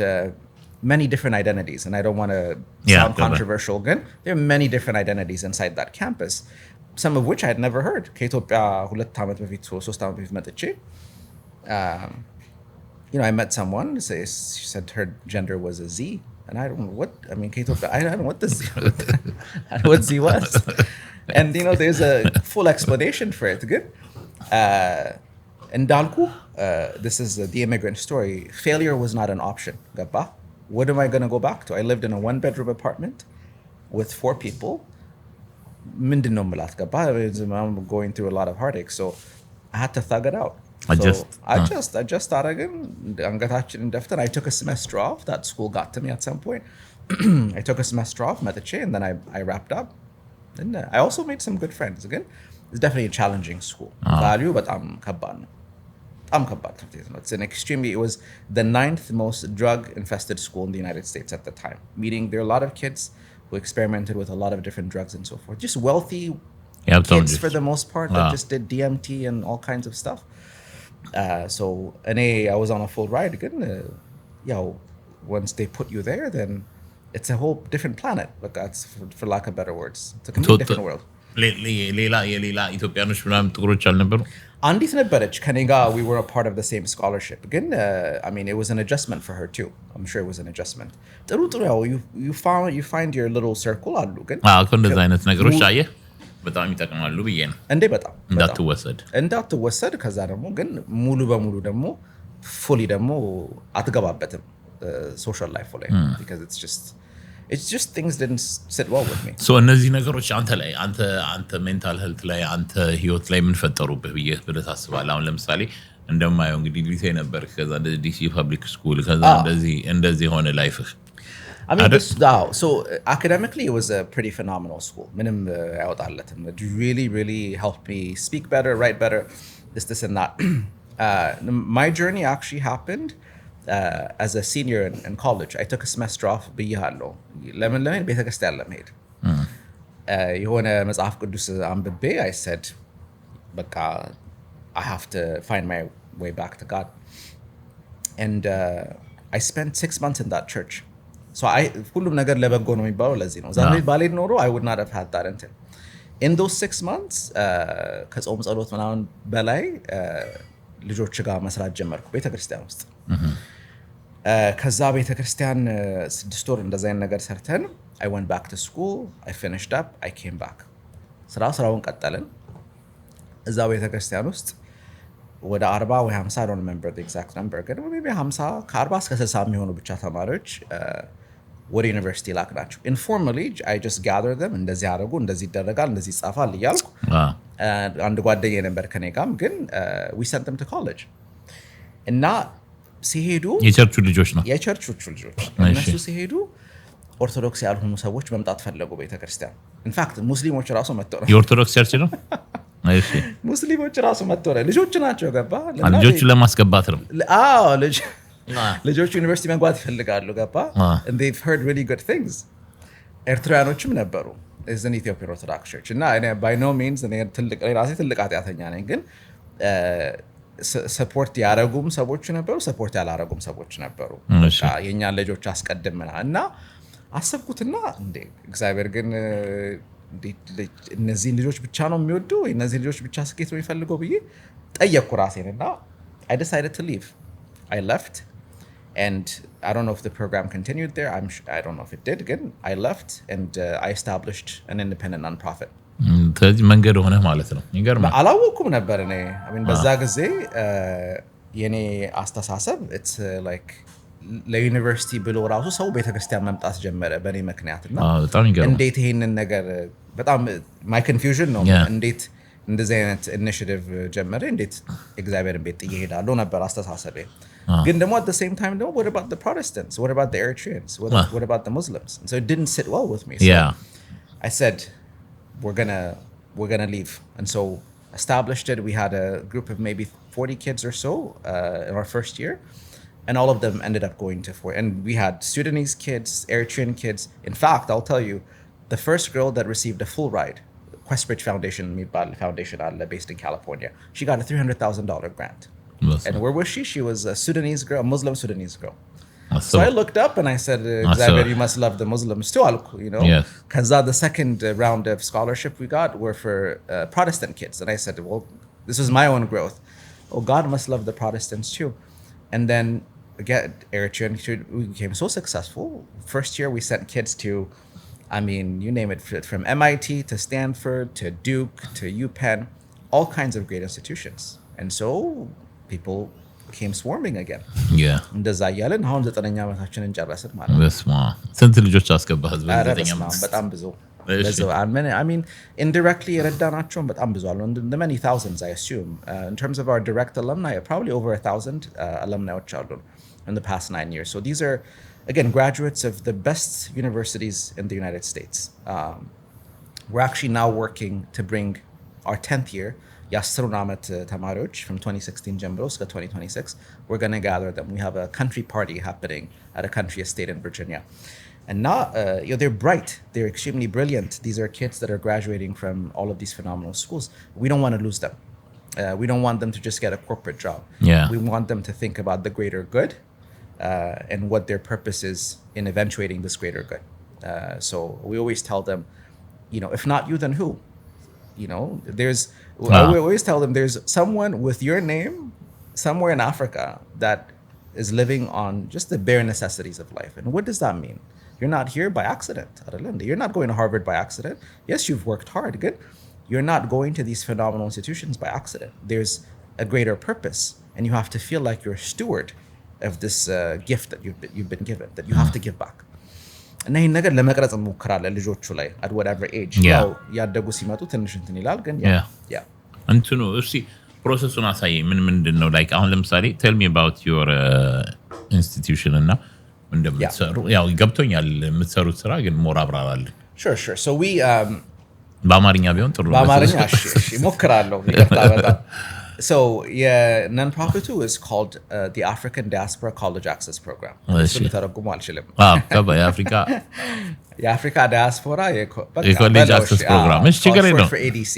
many different identities, and I don't want to sound controversial again. There are many different identities inside that campus, some of which I had never heard. I met someone, she said her gender was a Z. And I don't know what, I mean, I don't know what the Z, I don't know what Z was. And there's a full explanation for it. Good. In Dalku, this is the immigrant story. Failure was not an option. What am I going to go back to? I lived in a 1-bedroom apartment with 4 people. I'm going through a lot of heartache, so I had to thug it out. I just thought I took a semester off. That school got to me at some point. I took a semester off, and then I wrapped up. And I also made some good friends. Again, it's definitely a challenging school. Value, but I'm kabban. It's an extremely. It was the 9th most drug-infested school in the United States at the time. Meaning there are a lot of kids who experimented with a lot of different drugs and so forth. Just wealthy kids for the most part that just did DMT and all kinds of stuff. So I was on a full ride again. Once they put you there, then it's a whole different planet. But that's for lack of better words. It's a completely different world. ሌላ ኢትዮጵያኖች ምናምን ጥቁሮች አልነበሩ? አንዲት ነበረች ከኔ ጋር we were a part of the same scholarship. ግን I mean it was an adjustment for her too. I'm sure it was an adjustment. ጥሩ ያው you find your little circle አሉ ግን እንደዛ አይነት ነገሮች አየህ በጣም ይጠቅማሉ ብዬ ነው። እንዴ በጣም እንዳትወሰድ ከዛ ደግሞ ግን ሙሉ በሙሉ ደግሞ fully ደግሞ አትገባበትም social life ላይ because it's just things didn't sit well with me. So እነዚህ ነገሮች አንተ ሜንታል ሄልት ላይ አንተ ህይወት ላይ ምን ፈጠሩብህ ብለህ ታስባለህ? አሁን ለምሳሌ እንደማየው እንግዲህ ዲሲ ነበር ከዛ ዲሲ ፐብሊክ ስኩል ከዛ እንደዚህ ሆነ ላይፍህ I mean, so academically, it was a pretty phenomenal school. Minim ayawdaletim. It really, really helped me speak better, write better, this and that. My journey actually happened as a senior in college. I took a semester off ብያለሁ ለምን ቤተክርስቲያን ለመሄድ የሆነ መጽሐፍ ቅዱስ አንብቤ I said በቃ I have to find my way back to God. And I spent 6 months in that church. So ሁሉም ነገር ለበጎ ነው የሚባለው ለዚህ ነው ዛሬ ባሌድ ኖሮ I would not have had that until in those 6 months ከጾም ጸሎት ምናምን በላይ ልጆች ጋር መስራት ጀመርኩ ቤተክርስቲያን ውስጥ ከዛ ቤተክርስቲያን 6 ወር እንደዛ አይነት ነገር ሰርተን I went back to school I finished up I came back ስራውን ቀጠልን እዛ ቤተክርስቲያን ውስጥ ወደ 40 ወይ 50 I don't remember the exact number ግን maybe 50 ከ40 እስከ 60 የሚሆኑ ብቻ ተማሪዎች ወደ ዩኒቨርሲቲ ላክናቸው informally I just gathered them እንደዚህ አደረጉ እንደዚህ ይደረጋል እንደዚህ ይጻፋል እያልኩ አንድ ጓደኛዬ ነበር ከኔ ጋርም ግን we sent them to college እና ሲሄዱ የቸርቹ ልጆች እነሱ ሲሄዱ ኦርቶዶክስ ያልሆኑ ሰዎች መምጣት ፈለጉ ቤተክርስቲያን in fact ሙስሊሞች ራሱ መጥተው ነው የኦርቶዶክስ ቸርች ነው አይሽ ሙስሊሞች ራሱ መጥተው ነው ልጆች ናቸው ገባ ልጆቹን ለማስገባት ነው ልጆቹ ዩኒቨርሲቲ መግባት ይፈልጋሉ ገባ and they've heard really good things ኤርትራኖችም ነበሩ is an Ethiopian Orthodox Church እና by no means ራሴ ትልቅ ኃጢአተኛ ነኝ ግን ሰፖርት ያረጉም ሰዎች ነበሩ ሰፖርት ያላረጉም ሰዎች ነበሩ የኛ ልጆች አስቀድመና እና አሰብኩትና እንዴ እግዚአብሔር ግን እነዚህ ልጆች ብቻ ነው የሚወዱ እነዚህ ልጆች ብቻ ስኬት ነው የሚፈልገው ብዬ ጠየቅኩ ራሴንና I decided to leave I left and I don't know if the program continued there I don't know if it did again I left and I established an independent non-profit ስለዚህ መንገድ ሆነ ማለት ነው ይገርማል አላወኩም ነበር እኔ I mean በዛ ጊዜ የኔ አስተሳሰብ it's like ለዩኒቨርሲቲ ብሎ ራሱ ሰው ቤተክርስቲያን መምጣት ጀመረ በኔ ምክንያትና በጣም ይገርማል እንዴት ይሄንን ነገር በጣም my confusion ነው እንዴት እንደዚህ አይነት ኢኒሺያቲቭ ጀመረ እንዴት እግዚአብሔርን ቤት ይሄዳሉ ነበር አስተሳሰቤ ግን ደግሞ at the same time ደግሞ what about the Protestants what about the Eritreans what about the Muslims and so it didn't sit well with me so I said we're gonna leave and so established it we had a group of maybe 40 kids or so in our first year and all of them ended up going to and we had Sudanese kids Eritrean kids in fact I'll tell you the first girl that received a full ride Questbridge Foundation based in California she got a $300,000 grant and where was she was a Sudanese girl a Muslim Sudanese girl so I looked up and I said Xavier you must love the Muslims too you know cuz the second round of scholarship we got were for Protestant kids and I said well this was my own growth oh God must love the Protestants too and then again Eritrean we became so successful first year we sent kids to I mean you name it from MIT to Stanford to Duke to UPenn all kinds of great institutions and so people came swarming again እንደዛ ያለን አሁን 9ኛ ዓመታችንን ጨረስን ማለት ነው በስማ ስንት ልጆች አስገባህ በ9ኛ ዓመት በጣም ብዙ I mean indirectly የረዳናቸው በጣም ብዙ አሉ the many thousands I assume in terms of our direct alumni probably over 1,000 alumni አሉ in the past 9 years so these are again graduates of the best universities in the United States we're actually now working to bring our 10th year የአስሩን ዓመት ተማሪዎች from 2016 ጀምሮ እስከ 2026 we're going to gather them we have a country party happening at a country estate in Virginia and now they're bright they're extremely brilliant these are kids that are graduating from all of these phenomenal schools we don't want to lose them we don't want them to just get a corporate job we want them to think about the greater good and what their purpose is in eventuating this greater good. So we always tell them, if not you, then who? We always tell them there's someone with your name somewhere in Africa that is living on just the bare necessities of life. And what does that mean? You're not here by accident. You're not going to Harvard by accident. Yes, you've worked hard, good. You're not going to these phenomenal institutions by accident. There's a greater purpose, and you have to feel like you're a steward of this gift that you've been given, that you have to give back. እና ይህን ነገር ለመቅረጽ እንሞክራለን ልጆቹ ላይ at whatever age. ያው ያደጉ ሲመጡ ትንሽ እንትን ይላል ግን እንትኑ እሺ ፕሮሰሱን አሳየኝ ምንድን ነው like አሁን ለምሳሌ tell me about your institution እና እንደምትሰሩ ያው ገብቶኛል የምትሰሩት ስራ ግን ሞር አብራራለን sure so we በአማርኛ ቢሆን ጥሩ ነው በአማርኛ እሺ ሞክራለሁ ይቅርታ በጣም So non-profit is called the African Diaspora College Access Program. ተረጉሙ አልችልም የአፍሪካ ዲያስፖራ የኮሌጅ አክሰስ ፕሮግራም እሺ ችግር የለውም for ADC.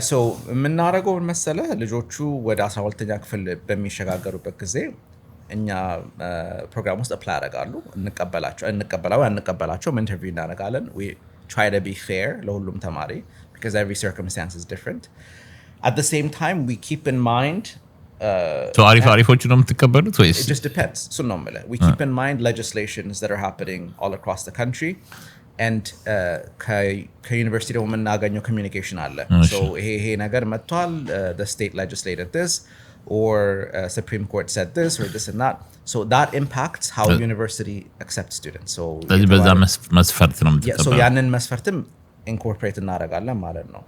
So የምናደርገው መሰለህ ልጆቹ ወደ 12ኛ ክፍል በሚሸጋገሩበት ጊዜ እኛ ፕሮግራም ውስጥ አፕላይ ያደርጋሉ እንቀበላቸውም ኢንተርቪው እናደርጋለን. We try to be fair ለሁሉም ተማሪ because every circumstance is different. At the same time, we keep in mind... So አሪፎቹ ነው የምትቀበሉት ወይስ? It just depends. So no, we keep in mind legislations that are happening all across the country. And ከዩኒቨርሲቲ ደግሞ የምናገኘው communication አለ. So ይሄ ነገር መጥቷል, the state legislated this, or Supreme Court said this, or this and that. So that impacts how university accepts students. So በዛ መስፈርት ነው የምትቀበሉት? So ያንን መስፈርትም incorporate እናደርጋለን ማለት ነው.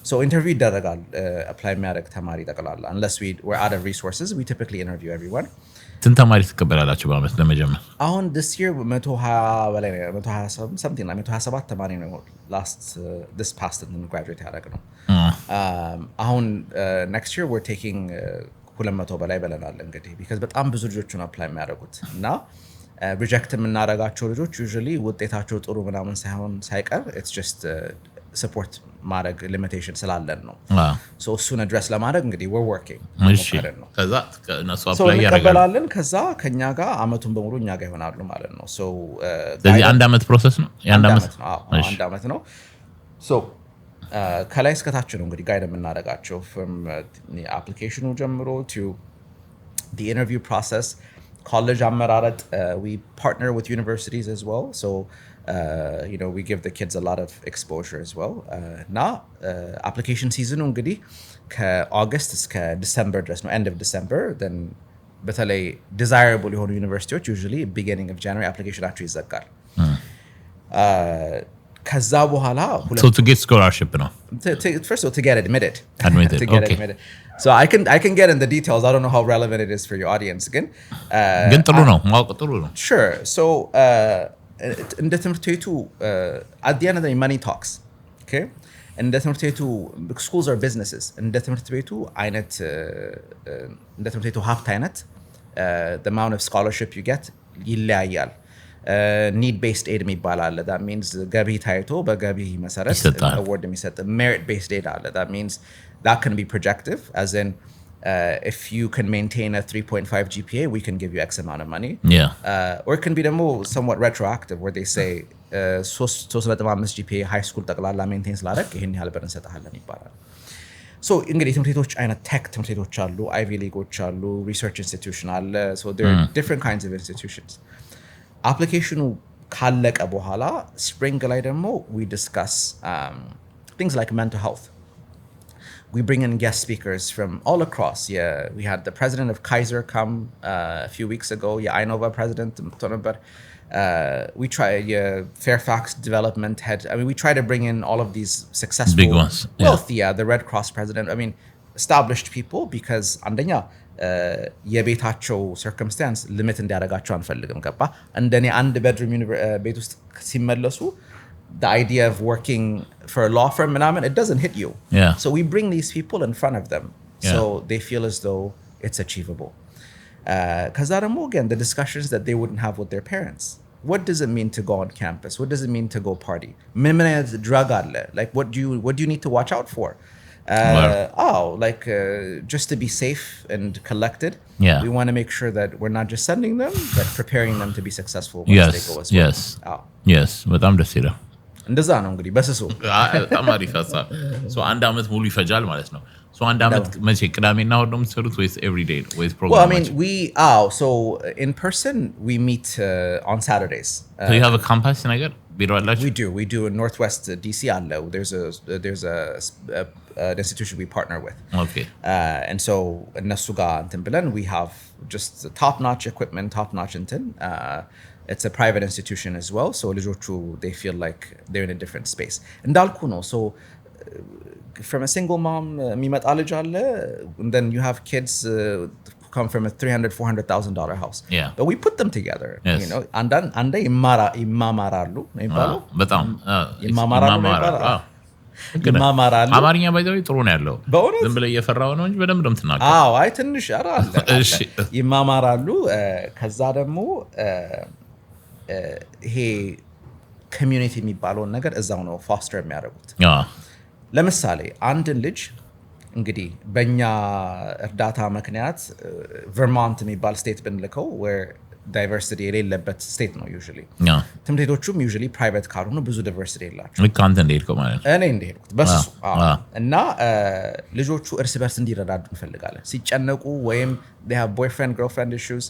So interview ይደረጋል apply የሚያደርግ ተማሪ ጠቅላላ unless we're out of resources we typically interview everyone. ስንት ተማሪ ትቀበላላችሁ በአመት ለመጀመር? አሁን this year 120 በላይ ነው 127 something like 127 ተማሪ ነው this past and graduate ያደረግነው. አሁን next year we're taking 200 በላይ በለናል እንግዲህ because በጣም ብዙ ልጆች ነው apply የሚያደርጉት እና ሪጀክት የምናደርጋቸው ልጆች usually ውጤታቸው ጥሩ ምናምን ሳይቀር it's just support ማድረግ ሊሚቴሽን ስላለን ነው. so እሱን አድሬስ ለማድረግ እንግዲህ we're working ከዛ እነሱ አፕላይ ያደርጋሉ ከዛ ከኛ ጋር አመቱን በሙሉ እኛ ጋር ይሆናሉ ማለት ነው. so ስለዚህ አንድ አመት ፕሮሰስ ነው አንድ አመት ነው. so ከላይ እስከታች ነው እንግዲህ ጋይድ የምናደርጋቸው from application ጀምሮ to the interview process. College አመራረጥ we partner with universities as well, so we give the kids a lot of exposure as well. እና application season እንግዲህ ከአውገስት እስከ ዲሰምበር ድረስ ነው end of December. then በተለይ desirable የሆኑ ዩኒቨርሲቲዎች usually beginning of January applicationአቸው ይዘጋል. ከዛ በኋላ so to get scholarship ነው first of all to get admitted okay. So I can get in the details. I don't know how relevant it is for your audience ግን ጥሩ ነው ማወቅ ጥሩ ነው. Sure. So እንደ ትምህርት ቤቱ at the end of the day money talks. Okay? እንደ ትምህርት ቤቱ schools are businesses. እንደ ትምህርት ቤቱ ሀብት አይነት the amount of scholarship you get ይለያያል. need based aid የሚባል አለ. that means ገቢ ታይቶ በገቢ መሰረት award የሚሰጥ merit based aid አለ. that means that can be projective as in if you can maintain a 3.5 GPA we can give you X amount of money. Or it can be somewhat retroactive where they say 3.5 GPA high school ጠቅላላ maintain ስላደረግ ይሄን ያህል ብር እንሰጥሃለን ይባላል. so እንግዲህ ትምህርት ቤቶች አይነት ቴክ ትምህርት ቤቶች አሉ, ivy leagueዎች አሉ, research institution አለ. so there are different kinds of institutions. application ካለቀ በኋላ spring ላይ ደግሞ we discuss things like mental health. We bring in guest speakers from all across. We had the president of Kaiser come a few weeks ago. Inova president. We try Fairfax development head. I mean, we try to bring in all of these successful, big ones. Wealthy, the Red Cross president. I mean, established people because አንደኛ የቤታቸው circumstance limit እንዲያደርጋቸው አንፈልግም ገባ እንደኔ አንድ bedroom ቤት ውስጥ ሲመለሱ the idea of working for a law firm it doesn't hit you. So we bring these people in front of them so they feel as though it's achievable. Because again the discussions that they wouldn't have with their parents. What does it mean to go on campus? What does it mean to go party? Drug like what do you need to watch out for? Like just to be safe and collected. Yeah. We want to make sure that we're not just sending them, but preparing them to be successful once they go as well. Yes. በጣም ደስ ይላል። እንደዛ ነው እንግዲህ በስሱ ተማሪ ፈሳ ሶ አንድ አመት ሙሉ ይፈጃል ማለት ነው። ሶ አንድ አመት መቼ ቅዳሜና እሁድ ነው የምትሰሩት ወይስ every day ነው ወይስ ፕሮግራም? Well, I mean, so in person we meet on Saturdays. So you have a campus ነገር ቢሮ አላችሁ? We do in Northwest DC አለ. There's an institution we partner with. Okay. And so እነሱ ጋር እንትን ብለን we have just top-notch equipment, top-notch እንትን it's a private institution as well, so ልጆቹ they feel like they're in a different space. እንዳልኩ ነው. So from a single mom የሚመጣ ልጅ አለ, and then you have kids come from a $300,000-$400,000 house. Yeah. But we put them together. Yes. You know, አንዴ ይማማራሉ ነው በጣም ይማማራሉ። አማርኛ ባይዘው ጥሩ ነው ያለው። ዝም ብለህ እየፈራው ነው እንጂ በደንብ ነው የምትናገረው። አይ ትንሽ አለ ይማማራሉ። ከዛ ደግሞ ይሄ ኮሚዩኒቲ የሚባለውን ነገር እዛው ነው ፎስተር የሚያደርጉት። ለምሳሌ አንድን ልጅ እንግዲህ በእኛ እርዳታ ምክንያት ቨርማንት የሚባል ስቴት ብንልከው where diversity የሌለበት ስቴት ነው usually. ትምህርት ቤቶቹም usually private ካልሆኑ ብዙ diversity የላቸው። ልክ አንተ እንደሄድከው ማለት ነው። እኔ እንደሄድኩት በሱ እና ልጆቹ እርስ በርስ እንዲረዳዱ እንፈልጋለን። ሲጨነቁ ወይም they have boyfriend girlfriend issues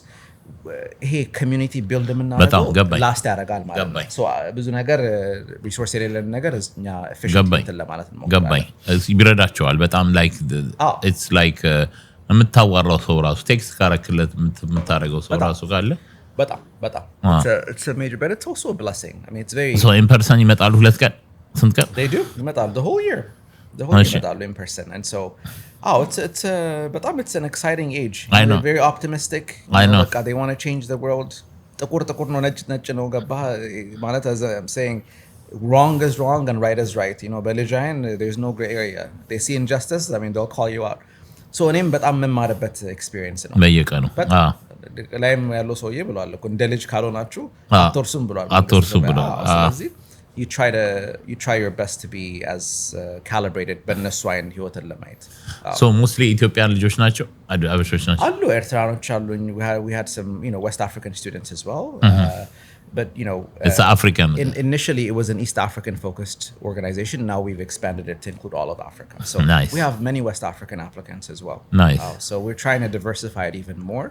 ይሄ ኮሚዩኒቲ ቢልድ የምናደርገው ላስት ያደርጋል ማለት ነው። ሶ ብዙ ነገር ሪሶርስ የሌለን ነገር እኛ ኤፊሺየንት ለማለት ነው። ገባኝ። ይረዳቸዋል በጣም it's like የምታዋራው ሰው ራሱ ቴክስት ካረክለት የምታደርገው ሰው ራሱ ካለ በጣም it's a major, but it's also a blessing. I mean, it's very so in person ይመጣሉ ሁለት ቀን ስንት ቀን they do ይመጣሉ the whole year ይመጣሉ in person. And so it's an exciting age. They're very optimistic. Like, they want to change the world. ጥቁር ነው ነጭ ነው ገባ ማለት as I'm saying wrong is wrong and right is right. You know, በልጃይን there's no gray area. They see injustice, I mean they'll call you out. So እኔም በጣም የምማርበት ኤክስፒሪየንስ ነው። በየቀኑ ላይም ያለው ሰውዬ ብሏል እኮ እንደ ልጅ ካልሆናችሁ አትወርሱም ብሏል። ስለዚህ you try your best to be as calibrated በእነሱ አይን ህይወትን ለማየት። So mostly ኢትዮጵያን ልጆች ናቸው አበሾች ናቸው አሉ ኤርትራኖች አሉኝ። we had some West African students as well. But it's African. Initially it was an East African focused organization. Now we've expanded it to include all of Africa. So nice. We have many West African applicants as well. Nice. So we're trying to diversify it even more.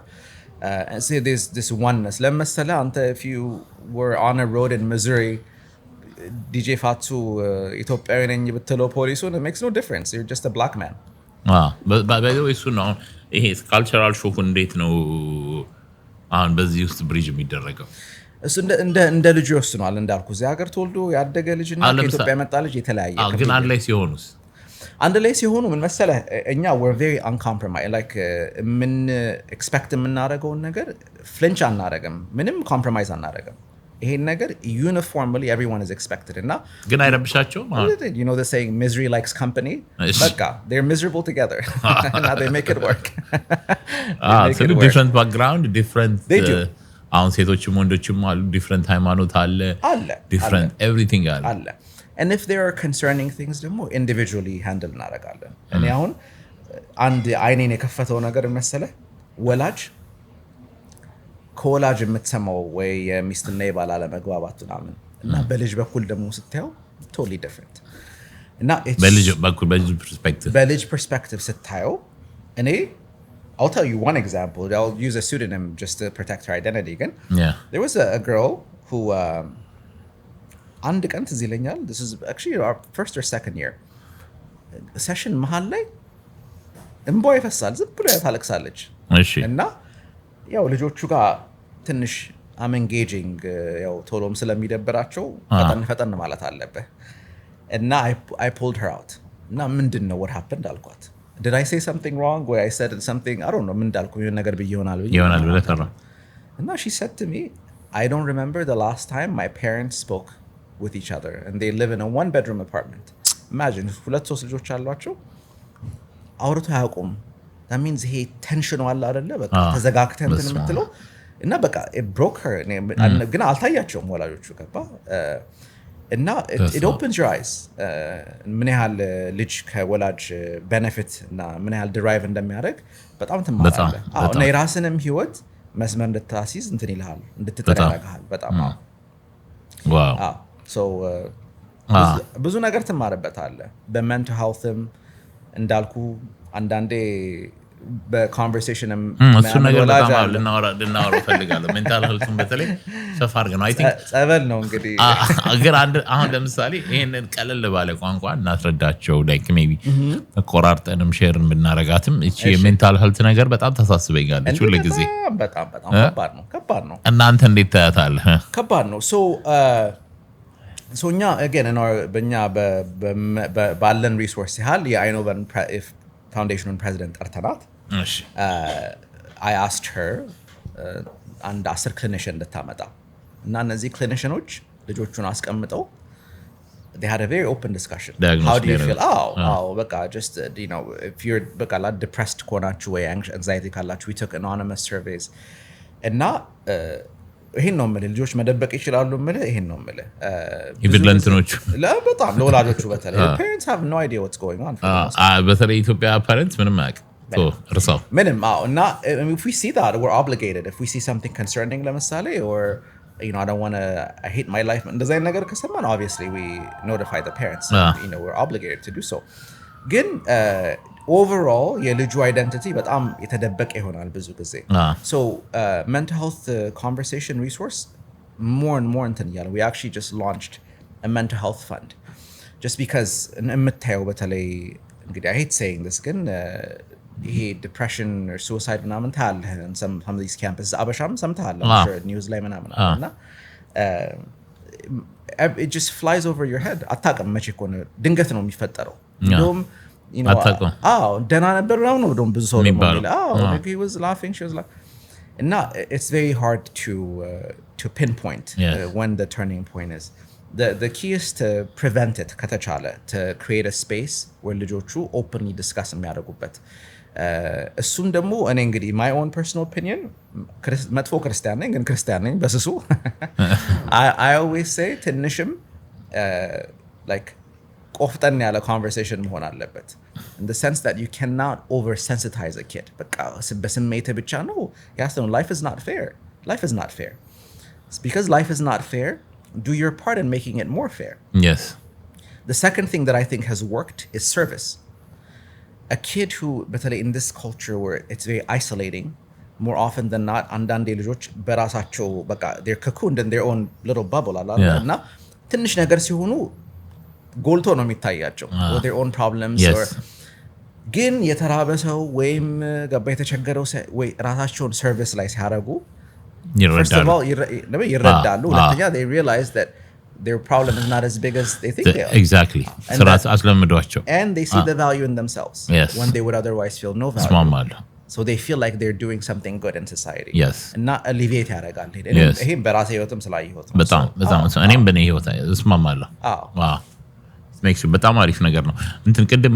And say there's this oneness. ለምሳሌ አንተ if you were on a road in Missouri Djphatus ኢትዮጵያዊ ነኝ ብትለው ፖሊሱን it makes no difference. You're just a black man. by the way እሱ ነው ይሄ ካልቸራል ሾክ እንዴት ነው አሁን በዚህ ውስጥ ብሪጅ የሚደረገው? እሱ እንደ ልጅ ይወስናል። እንዳልኩ እዚህ ሀገር ተወልዶ ያደገ ልጅና ከኢትዮጵያ የመጣ ልጅ የተለያየ ግን አንድ ላይ ሲሆኑ ምን መሰለህ እኛ we're very uncompromised. like ምን ኤክስፔክት የምናደርገውን ነገር ፍሊንች አናደርግም፣ ምንም ኮምፕሮማይዝ አናደርግም። ይሄን ነገር uniformly everyone is expected. እና ግን አይረብሻቸውም። the saying misery likes company. በቃ they're miserable together. Now they make it work. So different background, different አሁን ሴቶችም ወንዶችም አሉ፣ ዲፍረንት ሃይማኖት አለ ዲፍረንት ኤቭሪቲንግ አለ። and if there are concerning things ደግሞ individually handle እናደርጋለን። እኔ አሁን አንድ አይኔን የከፈተው ነገር መሰለህ ወላጅ ከወላጅ የምትሰማው ወይ የሚስትና የባል አለመግባባት ምናምን እና በልጅ በኩል ደግሞ ስታየው totally different. እና በልጅ perspective ስታየው እኔ I'll tell you one example. I'll use a pseudonym just to protect her identity again. Yeah. There was a girl who አንድ ቀን ትዝ ይለኛል, this is actually our first or second year session መሃል ላይ እንቧ ይፈሳል፣ ዝም ብሎ ታለቅሳለች። እና ያው ልጆቹ ጋር ትንሽ I'm engaging ያው ቶሎም ስለሚደብራቸው ፈጠን ማለት አለበት። እና I pulled her out. እና ምንድነው what happened አልኳት። Did I say something wrong? Where I said something, I don't know, ምን እንዳልኩ የሆነ ነገር ብዬ ይሆናል ብለህ ተራ። እና she said to me, I don't remember the last time my parents spoke with each other, and they live in a one bedroom apartment. Imagine ሁለት ሶስት ልጆች አሏቸው አውርቶ አያውቁም። that means ይሄ ቴንሽን አለ አይደለ በቃ ተዘጋግተን እንትን የምትለው እና በቃ it broke her. ግን አልታያቸውም ወላጆቹ ገባ እና it opens your eyes ምን ያህል ልጅ ከወላጅ ቤኔፊት እና ምን ያህል ድራይቭ እንደሚያደርግ በጣም ትማራለህ አዎ እና የራስንም ህይወት መስመር እንድታሲዝ እንትን ይልሃል እንድትጥር ያደርግሃል በጣም ዋው so ብዙ ነገር ትማርበታለህ በሜንታል ሄልትም እንዳልኩ አንዳንዴ በኮንቨርሴሽንም እሱ ነገር በጣም ልናወራ ፈልጋለሁ ሜንታል ሄልቱን በተለይ ሰፋ አድርገን አይ ቲንክ ጸበል ነው እንግዲህ አገር አሁን ለምሳሌ ይሄንን ቀለል ባለ ቋንቋ እናስረዳቸው ላይክ ሜቢ ቆራርጠንም ሼርን ብናረጋትም እቺ የሜንታል ሄልት ነገር በጣም ታሳስበኛለች ሁሉ ጊዜ በጣም ከባድ ነው እናንተ እንዴት ታያታለህ ከባድ ነው ሶኛ again በእኛ ባለን ሪሶርስ ያህል የአይኖቨን ፋውንዴሽኑን ፕሬዚደንት ጠርተናት I asked her and 10 ክሊኒሽን እንድታመጣ እና እነዚህ ክሊኒሽኖች ልጆቹን አስቀምጠው they had a very open discussion how do you feel በቃ just you know if you're በቃ depressed ከሆናችሁ ወይ anxiety ካላችሁ we took anonymous surveys እና ይሄን ነው ማለት ልጆች መደበቅ ይችላሉ ማለት ይሄን ነው ማለት ይብለንትኖቹ በጣም ለወላጆቹ በተለይ parents have no idea what's going on በተለይ ኢትዮጵያ parents ምንም አያውቅ ርሳው ምንም እና if we see that we're obligated if we see something concerning ለምሳሌ or you know I don't want to I hate my life እንደዛ አይነት ነገር ከሰማን obviously we notify the parents you know we're obligated to do so ግን overall የልጁ identity በጣም የተደበቀ ይሆናል ብዙ ጊዜ so mental health conversation resource more and more እንትን እያለ we actually just launched a mental health fund just because የምታየው በተለይ እንግዲህ I hate saying this ግን ይሄ depression or suicide ምናምን ታያለህ some of these campuses አበሻም ሰምተሃል ኒውስ ላይ ምናምን እና it just flies over your head አታውቅም መቼ እኮ ድንገት ነው የሚፈጠረው እንደውም you know ደህና ነበር ነው እንደውም ብዙ ሰው ነው he was laughing she was laughing and now it's very hard to pinpoint when the turning point is the key is to prevent it ከተቻለ to create a space where ልጆቹ openly discuss የሚያደርጉበት እሱም ደግሞ እኔ እንግዲህ my own personal opinion መጥፎ ክርስቲያን ነኝ ግን ክርስቲያን ነኝ በስሱ I always say ትንሽም like ቆፍጠን ያለ conversation መሆን አለበት in the sense that you cannot oversensitize a kid በቃ በስሜት ብቻ ነው ያስተው life is not fair it's because life is not fair do your part in making it more fair yes the second thing that I think has worked is service a kid who በተለይ in this culture where it's very isolating more often than not አንዳንዴ ልጆች በራሳቸው በቃ they're cocooned in their own little bubble እና ትንሽ ነገር ሲሆኑ ጎልቶ ነው የሚታያቸው with their own problems or ግን የተራበ ሰው ወይም ገባ የተቸገረው ወይ ራሳቸውን ሰርቪስ ላይ ሲያደርጉ ይረዳሉ ሁለተኛ they realize that their problem is not as big as they think they are exactly ስራት አስለምዷቸው and they see the value in themselves when they would otherwise feel no value ስማማሉ so they feel like they're doing something good in society yes እና alleviate ያደርጋል ይሄም በራሴ ህይወትም ስላየሁት በጣም እኔም በኔ ህይወት ስማማሉ makes you በጣም አሪፍ ነገር ነው እንትን ቅድም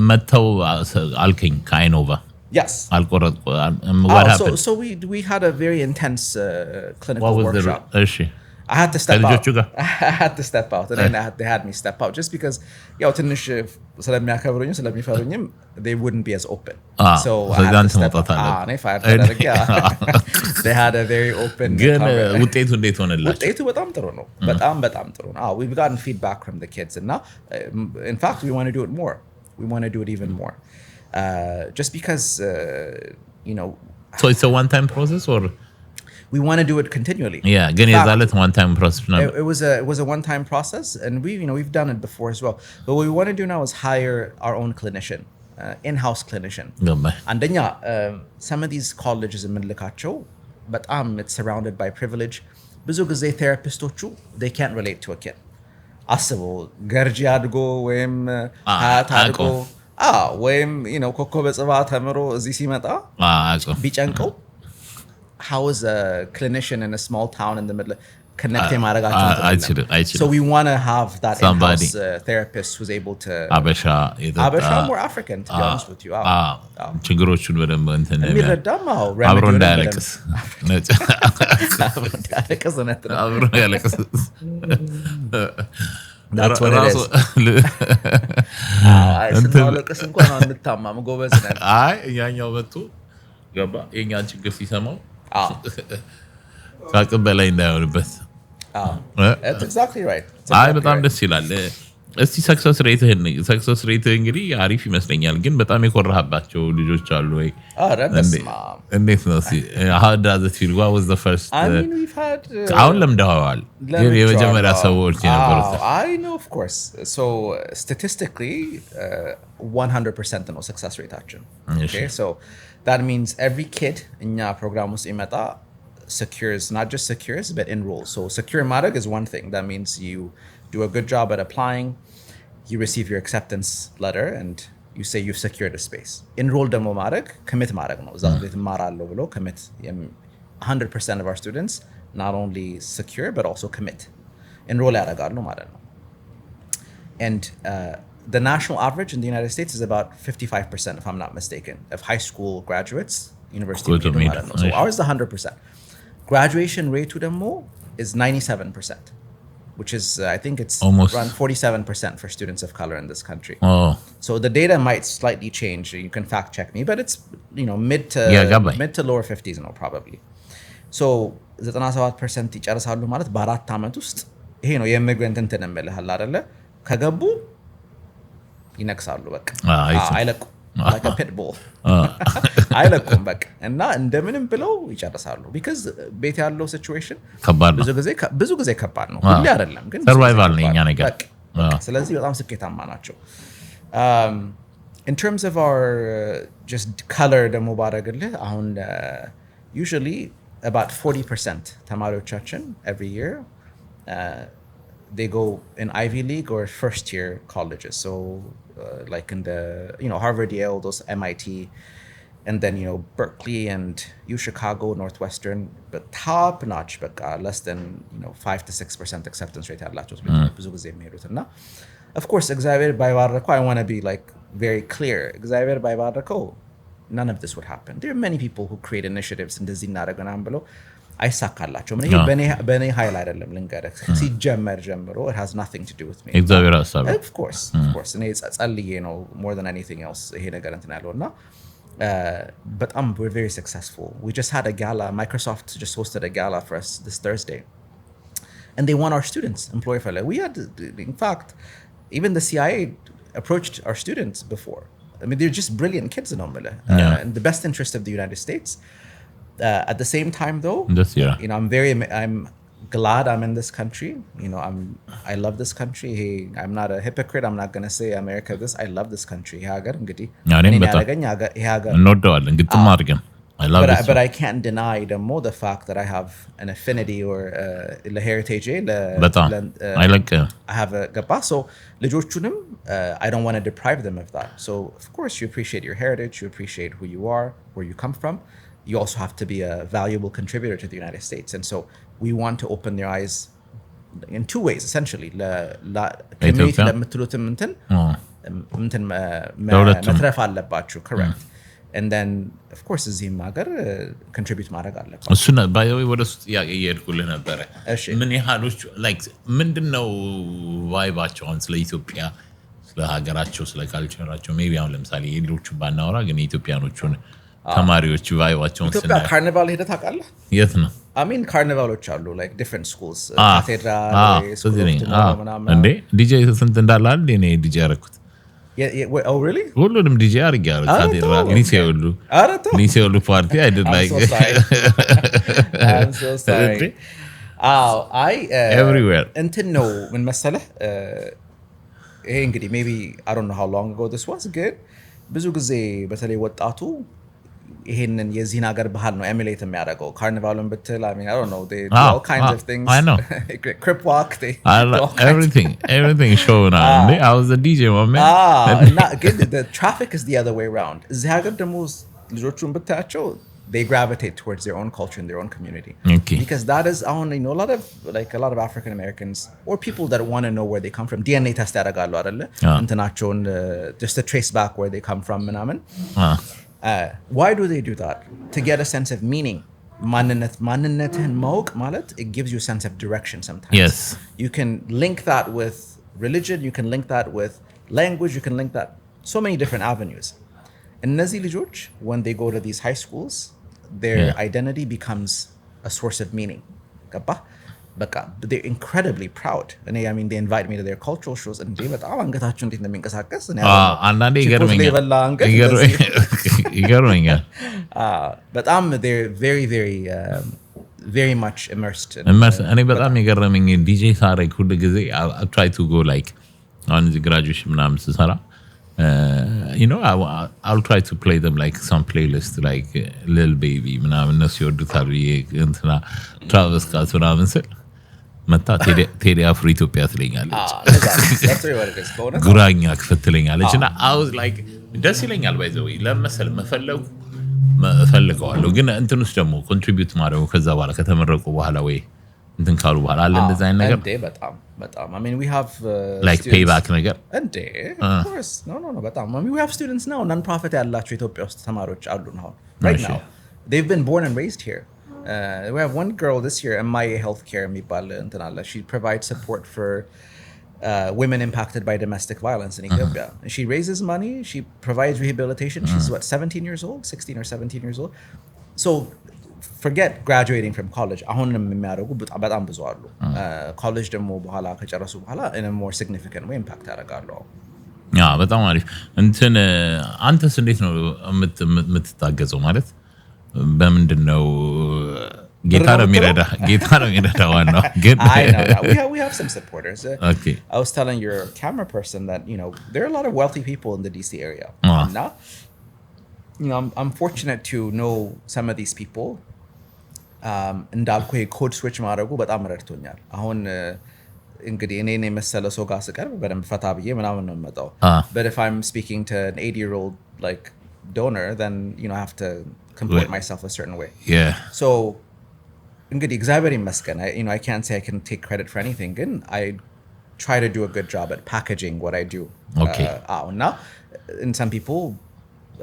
መተው አልከኝ ከአይኖቫ yes አልቆረጥ what happened so we had a very intense clinical workshop እሺ I had to step out and then they had me step out just because ያው ትንሽ ስለሚያከብሩኝ ስለሚፈሩኝም they wouldn't be as open so I had to step out they had a very open ግን ውጤቱ እንዴት ሆነላችሁ ውጤቱ በጣም ጥሩ ነው በጣም ጥሩ ነው we've gotten feedback from the kids and now in fact we want to do it more we want to do it even more just because you know so it's a one time process or we want to do it continually ግን የዛለት one time process ነው it was a one time process and we've done it before as well but what we want to do now is hire our own clinician in-house clinician አንደኛ some of these colleges የምንልካቸው በጣም it's surrounded by privilege ብዙ ጊዜ ቴራፒስቶቹ they can't relate to a kid አስቡ ገርጂ አድጎ ወይም ሀያት አድጎ ወይም ኮከበ ጽባ ተምሮ እዚህ ሲመጣ ቢጨንቀው how is a clinician in a small town in the middle connect so we want to have that in-house therapist who's able to Abesha more African to be honest with you ችግሮቹን በደንብ እንትን የሚረዳማው አብሮ እንዳያለቅስ አብሮ ያለቅስ that's what it is ስንታለቅስ እንኳን አንታማም ጎበዝ ነን አይ ያኛው መጥቶ ገባ የኛን ችግር ሲሰማው ካቅም በላይ እንዳይሆንበት that's exactly right አይ በጣም ደስ ይላል እስቲ ሰክሰስ ሬት እንግዲህ አሪፍ ይመስለኛል ግን በጣም የኮራህባቸው ልጆች አሉ ወይ እንዴት ነው how does it feel what was the first I mean we've had አሁን ለምደዋል ግን የመጀመሪያ ሰዎች የነበሩት I know of course so statistically 100% ነው success rateaችን okay so that means every kid in our program ውስጥ ይመጣ secures not just secures but enrolls so secure madag is one thing that means you do a good job at applying you receive your acceptance letter and you say you've secured a space enroll demo madag commit madag no እዛ ቤት ማራለው ብሎ commit 100% of our students not only secure but also commit enroll ያደርጋሉ ማለት ነው and the national average in the United States is about 55% if I'm not mistaken of high school graduates university so ours is 100% graduation rate to demo is 97% which is I think it's almost around 47% for students of color in this country so the data might slightly change you can fact check me but it's mid to lower 50s no probably so 97% ይጨርሳሉ ማለት በአራት አመት ውስጥ ይሄ ነው የኢሚግራንት እንትን እምልሃል አይደለ ከገቡ ይነክሳሉ በቃ አይለቁ like a pit bull አይለቁም በቃ እና እንደምንም ብለው ይጨርሳሉ because ቤት ያለው situation ብዙ ጊዜ ከባድ ነው ሁሌ አይደለም ግን survival ነው የኛ ነገር ስለዚህ በጣም ስኬታማ ናቸው in terms of our just color ደግሞ ባረግልህ አሁን usually about 40% ተማሪዎቻችን every year they go in Ivy League or first year colleges so like in the Harvard, Yale, those MIT and then Berkeley and Chicago, Northwestern but top notch but less than 5 to 6% acceptance rate ያላቸው ብዙ ጊዜ የሚሄዱትና of course እግዚአብሔር ባይባረከው I want to be like very clear እግዚአብሔር ባይባረከው none of this would happen there are many people who create initiatives እንደዚህ እናደርገናም ብለው አይሳካላቸው ምን በኔ ኃይል አይደለም ልንገርህ ሲጀመር ጀምሮ it has nothing to do with me እግዚአብሔር ሐሳብ of course እኔ ጸልዬ ነው more than anything else ይሄ ነገር እንትን ያለውና but we're very successful we just had a gala Microsoft just hosted a gala for us this Thursday and they want our students employee fellow we had in fact even the CIA approached our students before I mean they're just brilliant kids in the best interest of the United States at the same time though I'm glad I'm in this country I love this country hey I'm not a hypocrite I'm not going to say America this I love this country ሀገር እንግዲህ እንወደዋለን ግጥም አድርገን I love but I can't deny the fact that I have an affinity or the heritage I have a gaba so ልጆቹንም I don't want to deprive them of that so of course you appreciate your heritage you appreciate who you are where you come from you also have to be a valuable contributor to the United States and so we want to open their eyes in two ways essentially community ለምትሉትም እንትን መትረፍ አለባችሁ correct and then of course እዚህም ሀገር contribute ማድረግ አለባችሁ እሱ ነው ባይ ወይ ወደ ውስጥ ያየልኩልህ ነበር ምን ያህሎች like ምንድነው ቫይባቸው ስለ ኢትዮጵያ ስለ ሀገራቸው ስለ ካልቸራቸው ሜቢ አሁን ለምሳሌ ሌሎቹ ባናወራ ግን ኢትዮጵያኖቹን ተማሪዎች ቫይባቸውን ኢትዮጵያ ካርኒቫል ሄደህ ታውቃለህ የት ነው I mean ካርኒቫሎች አሉ like different schools ካቴድራል እንዴ ዲጄ ስንት እንዳላል እኔ ዲጄ አረኩት oh really ሁሉንም ዲጄ አርጋለሁ ካቴድራል ኒሴ ሁሉ ፓርቲ I did like I'm so sorry I everywhere እንትን ነው ምን መሰለህ ይሄ እንግዲህ maybe I don't know how long ago this was ግን ብዙ ጊዜ በተለይ ወጣቱ ይሄንን የዚህን ሀገር ባህል ነው ኤሚሌት የሚያደርገው ካርኒቫሉን ብትል I mean I don't know they do all kinds of things I know crip walk they everything showing on I was a DJ my man not good the traffic is the other way around እዚህ ሀገር ደግሞ ልጆቹን ብታያቸው they gravitate towards their own culture and their own community. Okay. Because that is only, a lot of African Americans or people that want to know where they come from. DNA test ያደርጋሉ አይደለ? እንትናቸውን just to trace back where they come from ምናምን. Why do they do that? To get a sense of meaning. ማንነትህን ማወቅ ማለት it gives you a sense of direction sometimes. Yes. You can link that with religion, you can link that with language, you can link that so many different avenues. እነዚህ ልጆች when they go to these high schools, their identity becomes a source of meaning. ገባ? በቃ they're incredibly proud. I mean, they invite me to their cultural shows and በጣም አንገታቸው እንዴት እንደሚንቀሳቀስ አንዳንዴ ይገርመኛል። በጣም they're very very very much immersed. እኔ በጣም የገረመኝ ዲጄ ሳረግ ሁሉ ጊዜ I try to go like on the graduation ምናምን ስሰራ I'll try to play them like some playlist like Lil Baby ምናምን እነሱ ይወዱታል ብዬ እንትና ትራቨስ ስኮት ምናምን ስል መታ ቴዲ አፍሮ ኢትዮጵያ ትለኛለች። ጉራኛ ክፈት ትለኛለች እና I was like ደስ ይለኛል by the way ለመሰል መፈልገዋለሁ ግን እንትን ውስጥ ደግሞ ኮንትሪቢዩት ማድረጉ ከዛ በኋላ ከተመረቁ በኋላ ወይ እንትን ካሉ በኋላ አለ እንደዛ አይነት ነገር በጣም I mean we have like payback ነገር of course no በጣም I mean we have students now non-profit ያላቸው ኢትዮጵያ ውስጥ ተማሪዎች አሉ now right now they've been born and raised here. We have one girl this year MIA Healthcare የሚባል እንትን አለ. She provides support for women impacted by domestic violence in Ethiopia. She raises money, she provides rehabilitation. She's 17 years old, 16 or 17 years old. So forget graduating from college. አሁንም የሚያደርጉ በጣም ብዙ አሉ. College ደግሞ በኋላ ከጨረሱ በኋላ in a more significant way impact ያደርጋሉ. በጣም አሪፍ እንትን አንተስ እንዴት ነው የምትታገዘው ማለት በምንድነው ጌታ ነው የሚረዳ ዋናው ግን I know that. We have some supporters. Okay. I was telling your camera person that there are a lot of wealthy people in the DC area. Now I'm fortunate to know some of these people. እንዳልኩ ኮድ ስዊች ማድረጉ በጣም ረድቶኛል። አሁን እንግዲህ እኔ መሰለ ሰው ጋር ስቀርብ በደንብ ፈታ ብዬ ምናምን ነው የምመጣው። But if I'm speaking to an 80-year-old like donor then I have to comport myself a certain way. Yeah. So እንግዲህ እግዚአብሔር ይመስገን I can't say I can take credit for anything ግን I try to do a good job at packaging what I do. Okay. Now and some people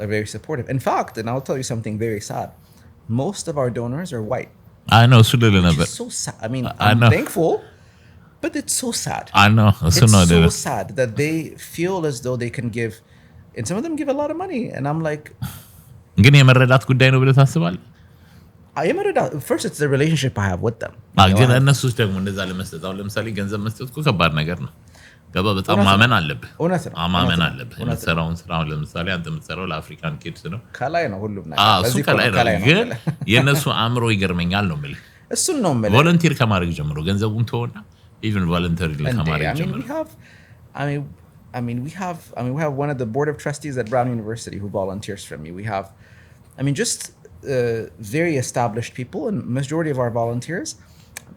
are very supportive. In fact, and I'll tell you something very sad. Most of our donors are white. I know it's so sad. I mean, I'm thankful, but it's so sad. I know. It's so sad that they feel as though they can give, and some of them give a lot of money, and I'm like, ግን የመረዳት ጉዳይ ነው ብለህ ታስባለህ? First, it's the relationship I have with them. ግን እነሱስ ደግሞ እንደዛ ለመስጠት አሁን ለምሳሌ ገንዘብ መስጠት እኮ ከባድ ነገር ነው። ገባ በጣም ማመን አለብህ። ማመን አለብህ። የምትሰራውን ስራ አሁን ለምሳሌ አንተ የምትሰራው ለአፍሪካን ኪድስ ነው። ከላይ ነው ሁሉም ነገር። እሱ ከላይ ነው። ግን የነሱ አእምሮ ይገርመኛል ነው የምልህ። እሱን ነው የምልህ። ቮለንቲር ከማድረግ ጀምሮ ገንዘቡን ተወና even voluntary ከማድረግ ጀምሮ we have one of the board of trustees at Brown University who volunteers for me. We have just very established people, and majority of our volunteers,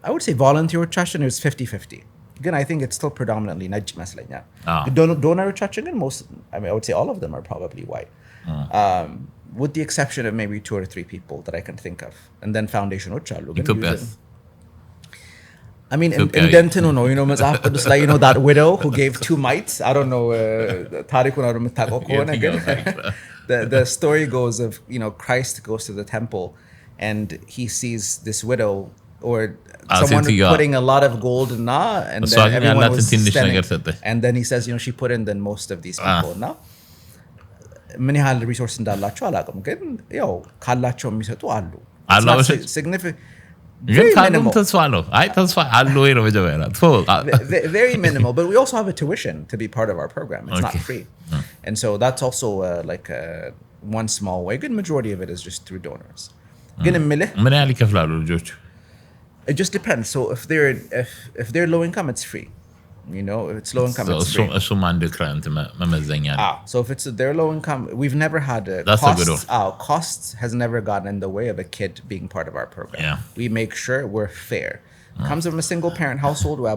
I would say volunteeroቻችን is 50-50. Again, I think it's still predominantly ነጭ ይመስለኛል። ዶነሮቻችን ግን I would say all of them are probably white. With the exception of maybe 2 or 3 people that I can think of. And then foundationoች አሉ ግን I mean, እንደንትኑ ነው መጽሐፍ ቅዱስ ላይ that widow who gave 2 mites. I don't know ታሪኩን አሁን የምታውቀው ከሆነ ግን the story goes of Christ goes to the temple and he sees this widow or someone putting a lot of gold and then everyone was standing, and then he says she put in than most of these people now ምን ያህል ሪሶርስ እንዳላቸው አላውቅም ግን ካላቸው የሚሰጡ አሉ significant very minimal, but we also have a tuition to be part of our program. It's not free. And so that's also like one small way. Good majority of it is just through donors. It just depends. So if they're low income, it's free. If it's low income, it's free. So if they're low income, we've never had costs has never gotten in the way of a kid being part of our program. Yeah. We make sure we're fair. Comes from a single parent household where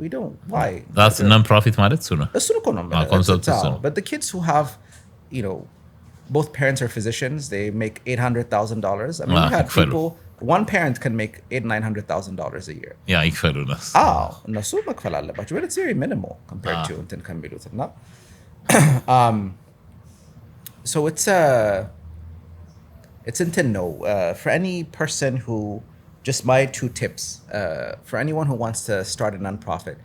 we don't. Why? That's non-profit ማለት ነው። But the kids who have both parents are physicians. They make $800,000. I mean, we had people. One parent can make $800,000 a year. Yeah, ይክፈሉ ነው። እነሱ መክፈል አለባቸው. But it's very minimal compared to እንትን ከሚሉት እና so it's እንትን ነው for any person who just my 2 tips for anyone who wants to start a non-profit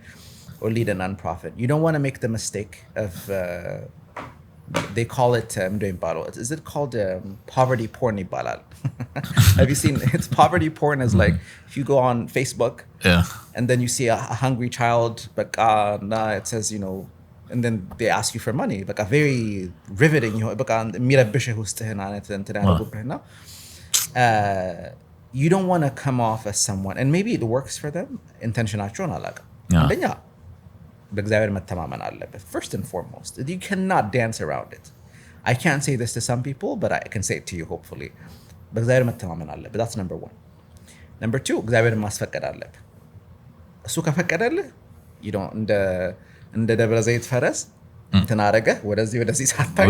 or lead a non-profit. You don't want to make the mistake of they call it is it called poverty porn ይባላል. Have you seen it's poverty porn is like if you go on Facebook and then you see a hungry child but it says and then they ask you for money like a very riveting የሚረብሽህ ውስጥህን አይነት እንትን ያደርጉብህና you don't want to come off as someone and maybe it works for them intentionaቸውን አላውቅም. አንደኛ በእግዚአብሔር መተማመን አለበት first and foremost. You cannot dance around it. I can't say this to some people but I can say it to you hopefully. በእግዚአብሔር መተማመን አለበት. That's number 1. Number 2 እግዚአብሔርን ማስፈቀድ አለበት. እሱ ከፈቀደልህ እንደ ደብረ ዘይት ፈረስ እንትን አደረገህ ወደዚህ ሳታይ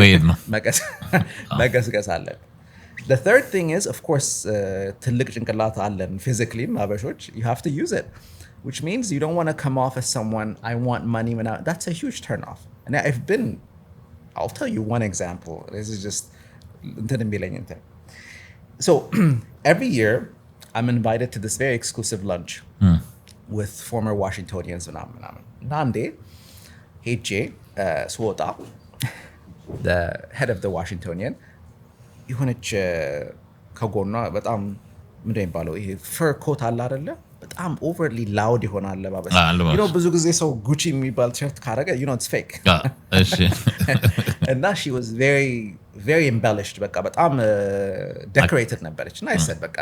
መገስገስ አለብህ. The third thing is of course ትልቅ ጭንቅላት አለን physically አበሾች you have to use it, which means you don't want to come off as someone I want money that's a huge turn off. And I'll tell you one example. This is just እንትን የሚለኝ እንትን. So every year I'm invited to this very exclusive lunch with former Washingtonians ምናምን እና አንዴ ሄጄ ስወጣ the head of the Washingtonian የሆነች ከጎኗ በጣም ምንድን ነው የሚባለው ይሄ fur coat አለ አይደለ በጣም overly loud የሆነ አለባበስ ብዙ ጊዜ ሰው ጉቺ የሚባል ቲሸርት ካረገ it's fake. እና she was very very embellished በቃ በጣም decorated ነበረች እና I said በቃ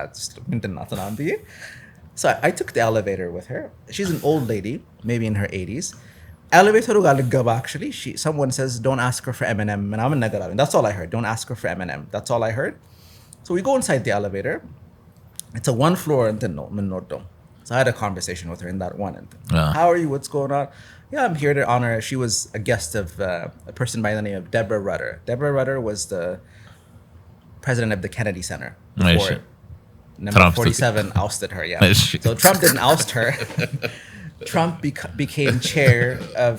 ምንድን ናት ምናምን ብዬ so I took the elevator with her. She's an old lady maybe in her 80s. Elevator ጋር ልገባ actually someone says don't ask her for M&M ምናምን ነገር አለ. That's all I heard. Don't ask her for M&M. That's all I heard. So we go inside the elevator. It's a 1 floor እንትን ነው የምንወርደው. So I had a conversation with her in that one. How are you? What's going on? Yeah, I'm here to honor. She was a guest of a person by the name of Deborah Rutter. Deborah Rutter was the president of the Kennedy Center before number 47 ousted her. Yeah. So Trump didn't oust her. Trump became chair of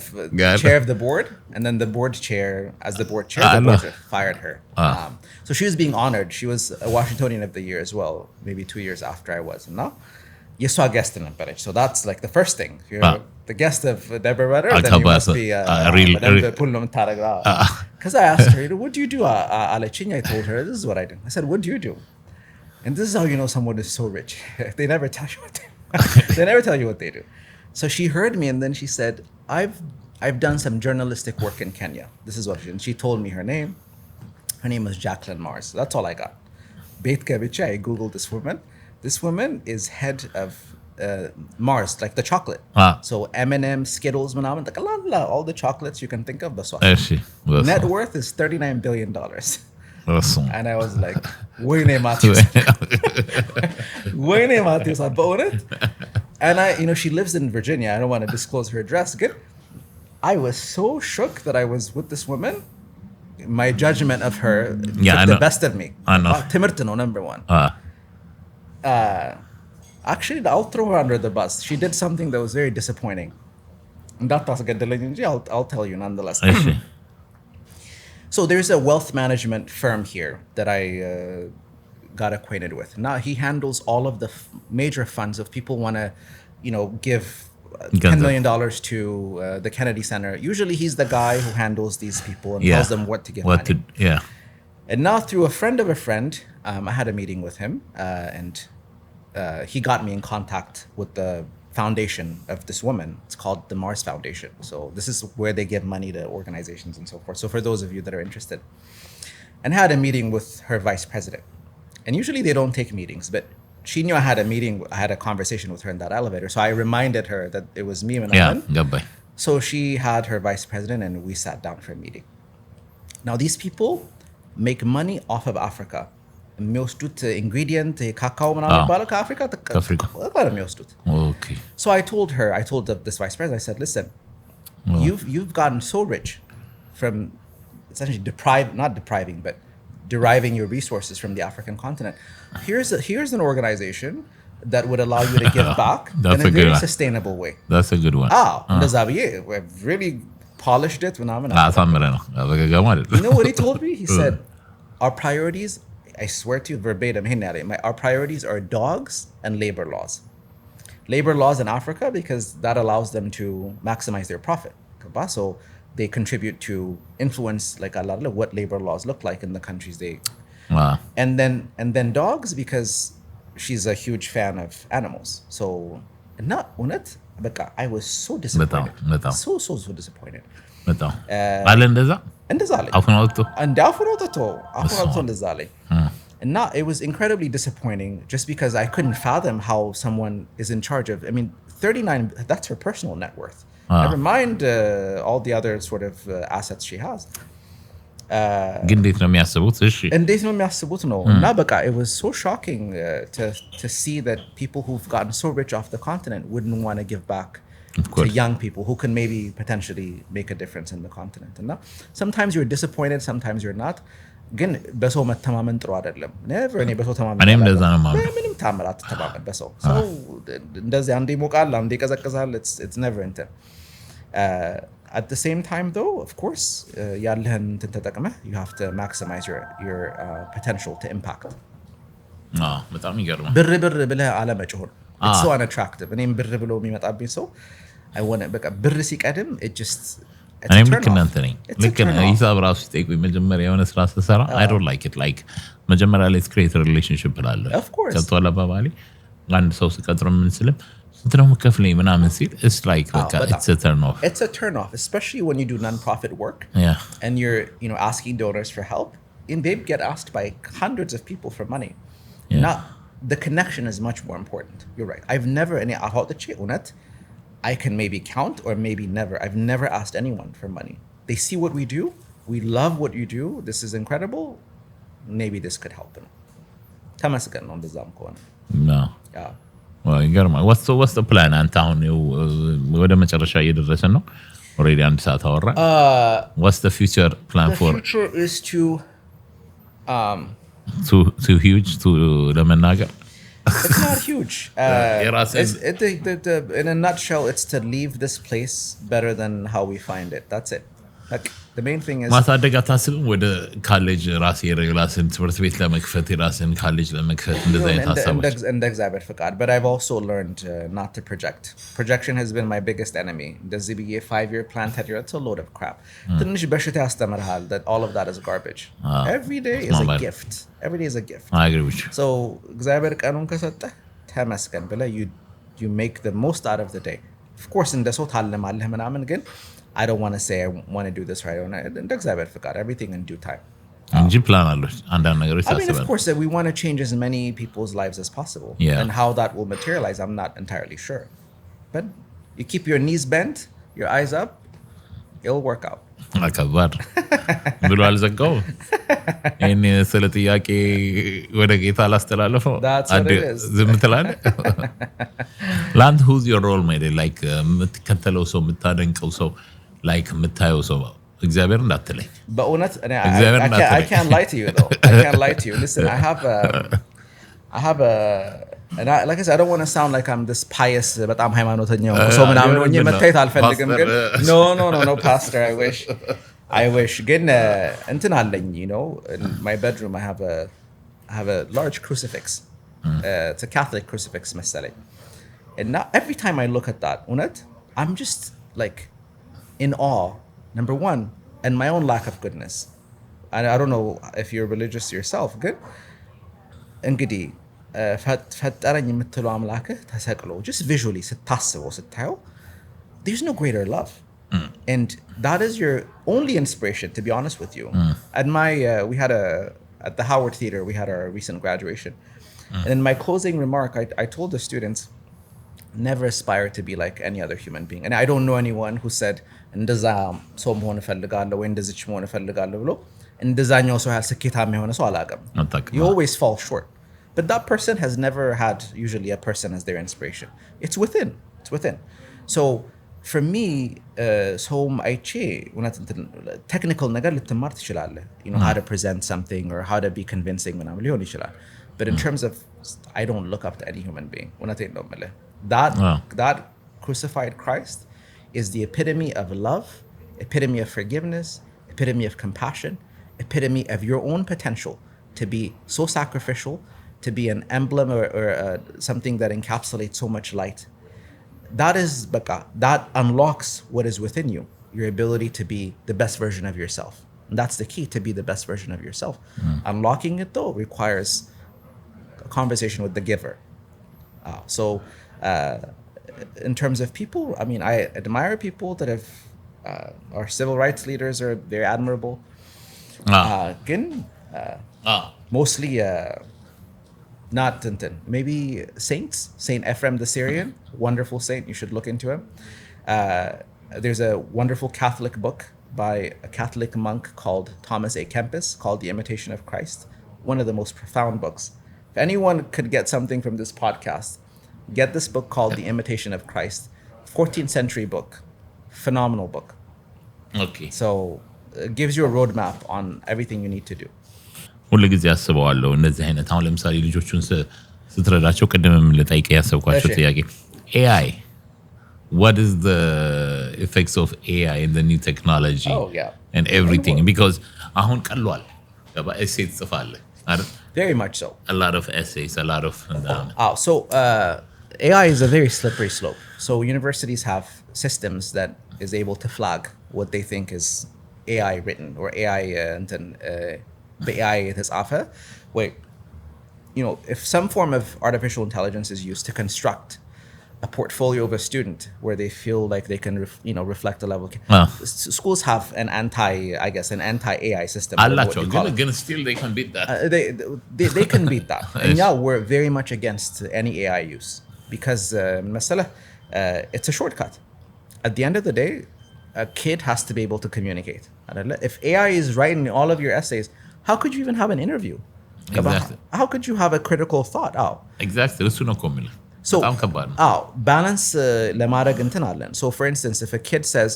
the board, and then the board chair, as the board chair, the board fired her. So she was being honored. She was a Washingtonian of the year as well, maybe 2 years after I was. No, you saw a guest in a village, so that's like the first thing. You're the guest of Deborah Rutter, then you must be because I asked her, what do you do? I told her, this is what I do. I said, what do you do? And this is how you know someone is so rich. They never tell you what they never tell you what they do. So she heard me and then she said, I've done some journalistic work in Kenya. This is what she told me her name. Her name was Jacqueline Mars. That's all I got. Beit Kevicha, I googled this woman. This woman is head of Mars, like the chocolate. So M&M, Skittles, all the chocolates you can think of. Net worth is $39 billion. And I was like, Wayne Matthews. Wayne Matthews, I bought it. And she lives in Virginia. I don't want to disclose her address. Good. I was so shook that I was with this woman. My judgment of her took the best of me. I know. Timirtino, number 1. Actually, I'll throw her under the bus. She did something that was very disappointing. I'll tell you nonetheless. So there's a wealth management firm here that I got acquainted with. Now he handles all of the major funds if people want to, give $10 million to the Kennedy Center. Usually he's the guy who handles these people and tells them what to give money. And now through a friend of a friend, I had a meeting with him and he got me in contact with the foundation of this woman. It's called the Mars Foundation. So this is where they give money to organizations and so forth. So for those of you that are interested. And I had a meeting with her vice president. And usually they don't take meetings, but she knew I had a meeting. I had a conversation with her in that elevator. So I reminded her that it was me and So she had her vice president and we sat down for a meeting. Now these people make money off of Africa. የሚወስዱት ኢንግሪዲየንት ካካኦ ምናምን የሚባለው ከአፍሪካ የሚወስዱት. Okay. So I told this vice president, I said, listen, you've gotten so rich from essentially not depriving, but deriving your resources from the African continent. Here's an organization that would allow you to give back in a very sustainable way. That's a good one. እንደዛ ብዬ really polished it ምናምን አሳምረ ነው You know what he told me? He said, our priorities, I swear to you verbatim, our priorities are dogs and labor laws. Labor laws in Africa because that allows them to maximize their profit. So they contribute to influence like a lot of what labor laws look like in the countries they. Wow. And then dogs because she's a huge fan of animals. So not unet, but I was so disappointed. So disappointed. በጣም አለ እንደዛ ላይ አሁን አውጥቶ እንደዛ ላይ and now it was incredibly disappointing just because I couldn't fathom how someone is in charge of 39 that's her personal net worth. Never mind all the other sort of assets she has. ግን እንዴት ነው የሚያስቡት ነው እና በቃ it was so shocking to see that people who've gotten so rich off the continent wouldn't want to give back to young people who can maybe potentially make a difference in the continent. And sometimes you're disappointed, sometimes you're not. ግን በሰው መተማመን ጥሩ አይደለም. never እኔ በሰው ተማመን እኔም እንደዛ ነው ማለት ምንም ታምራት ተማመን በሰው እንደዚህ አንዴ ሞቃል አንዴ ቀዘቅዛል. it's never እንትን at the same time though of course ያለህን እንትን ተጠቅመህ you have to maximize your potential to impact. በጣም ይገርማል። ብር ብለህ አለመጮህ ነው. it's so unattractive. እኔም ብር ብሎ የሚመጣብኝ ሰው I want በቃ ብር ሲቀድም it just እኔም ልክ እናንተ ነኝ ልክ ሂሳብ ራሱ ሲጠይቁኝ መጀመሪያ የሆነ ስራ ስሰራ I don't like it like መጀመሪያ let's create a relationship እላለሁ ከቷላ ባባሊ አንድ ሰው ሲቀጥር ምን ስልም ስንት ነው የምከፍለኝ ምናምን ሲል it's like በቃ it's a turn off especially when you do non-profit work and you're asking donors for help and they get asked by hundreds of people for money. Now the connection is much more important. You're right. I've never I can maybe count or maybe never. I've never asked anyone for money. They see what we do. We love what you do. This is incredible. Maybe this could help them. ተመስገን ነው እንደዛም ከሆነ No. Yeah. Well, ይገርማል. What's the plan? አንተ አሁን ወደ መጨረሻ እየደረሰን ነው. Already አንድ ሰዓት አወራ. What's the future plan for? The future is to too huge to ለመናገር It's not huge. In a nutshell, it's to leave this place better than how we find it. That's it. Like the main thing is ማሳደግ አታስብም ወደ ካሌጅ ራስን ትምህርት ቤት ለመክፈት ራስን ካሌጅ ለመክፈት እንደዛ አይታሰብም እንደ እግዚአብሔር ፍቃድ. But I've also learned not to project. Projection has been my biggest enemy. እንደዚህ ብዬ 5-year plan ተድሮ it's a load of crap. ትንሽ በሽታ ያስተምርሃል that all of that is garbage. Every day is a gift. Every day is a gift. I agree with you. So እግዚአብሔር ቀኑን ከሰጠ ተመስገን ብለህ you make the most out of the day. Of course እንደ ሰው ታለማለህ ምናምን ግን I don't want to say I want to do this right on እንደ እግዚአብሔር ፍቃድ everything in due time. እንጂ ፕላን አለሽ አንዳንድ ነገሮች I mean of course we want to change as many people's lives as possible. And how that will materialize I'm not entirely sure. But you keep your knees bent, your eyes up, it'll work out. ከባድ ብሎ አልዘጋው እኔ ስለ ጥያቄ ወደ ጌታ ላስተላለፈው ዝም ትላለህ land who's your role model like የምትከተለው ሰው የምታደንቀው ሰው like የምታየው ሰው እግዚአብሔር እንዳትለኝ በእውነት I can't lie to you though. I can't lie to you. Listen, I have a and like I said I don't want to sound like I'm this pious በጣም ሃይማኖተኛው ሰው ምናምን ሆኜ መታየት አልፈልግም ግን no pastor I wish ግን እንትን አለኝ in my bedroom I have a large crucifix. It's a Catholic crucifix መሰለኝ and now every time I look at that እውነት I'm just like in awe number one and my own lack of goodness. I don't know if you're religious yourself ግን እንግዲህ ፈጠረኝ የምትለው አምላክህ ተሰቅሎ just visually ስታየው there's no greater love. And that is your only inspiration, to be honest with you. At my we had at the Howard Theater we had our recent graduation. And in my closing remark I told the students never aspire to be like any other human being. And I don't know anyone who said እንደዛ ሰው መሆን እፈልጋለሁ ወይ እንደዚች መሆን እፈልጋለሁ ብሎ እንደዛኛው ሰው ያህል ስኬታማ የሆነ ሰው አላውቅም. You always fall short. But that person has never had usually a person as their inspiration. It's within. So for me ሰውም አይቼ እውነት technical ነገር ልትማር ትችላለህ how to present something or how to be convincing ምናምን ሊሆን ይችላል but in terms of I don't look up to any human being እውነቴን ነው የምልህ that crucified Christ is the epitome of love, epitome of forgiveness, epitome of compassion, epitome of your own potential to be so sacrificial, to be an emblem or something that encapsulates so much light. That unlocks what is within you, your ability to be the best version of yourself. And that's the key, to be the best version of yourself. Unlocking it, though, requires a conversation with the giver. In terms of people, I mean, I admire people that are civil rights leaders, or they're admirable. Again, mostly not Tintin. Maybe saints. Saint Ephraim the Syrian, wonderful saint. You should look into him. There's a wonderful Catholic book by a Catholic monk called Thomas A. Kempis called The Imitation of Christ. One of the most profound books. If anyone could get something from this podcast, get this book called The Imitation of Christ. 14th century book. Phenomenal book. Okay. So it gives you a roadmap on everything you need to do. ሁሉ ጊዜ አስበዋለሁ እንደዚህ አይነት አሁን ለምሳሌ ልጆቹን ስትረዳቸው ቀደም ልጠይቅ ያሰብኳቸው ጥያቄ AI, what is the effects of AI in the new technology and everything? Because አሁን ቀሏል essay ትጽፋለህ አይደል? Very much so. A lot of essays, a lot of so AI is a very slippery slope. So universities have systems that is able to flag what they think is AI written or AI በAI የተጻፈ wait, if some form of artificial intelligence is used to construct a portfolio of a student where they feel like they can reflect the level. Schools have an anti-AI system. Again, still they can beat that. They can beat that. And we're very much against any AI use because it's a shortcut. At the end of the day, a kid has to be able to communicate. If AI is writing all of your essays, how could you even have an interview? Exactly. How could you have a critical thought? Exactly. So balance ለማድረግ እንትን አለን. So for instance, if a kid says,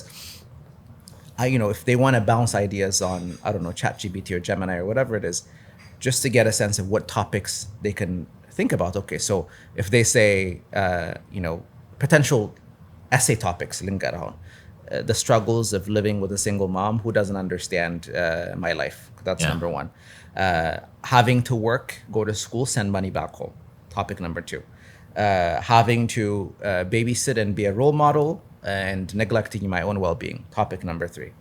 if they want to bounce ideas on, I don't know, ChatGPT or Gemini or whatever it is, just to get a sense of what topics they can think about. Okay, so if they say, potential essay topics, the struggles of living with a single mom who doesn't understand my life. That's number one. Having to work, go to school, send money back home. Topic number two. Having to babysit and be a role model and neglecting my own well-being. Topic number three.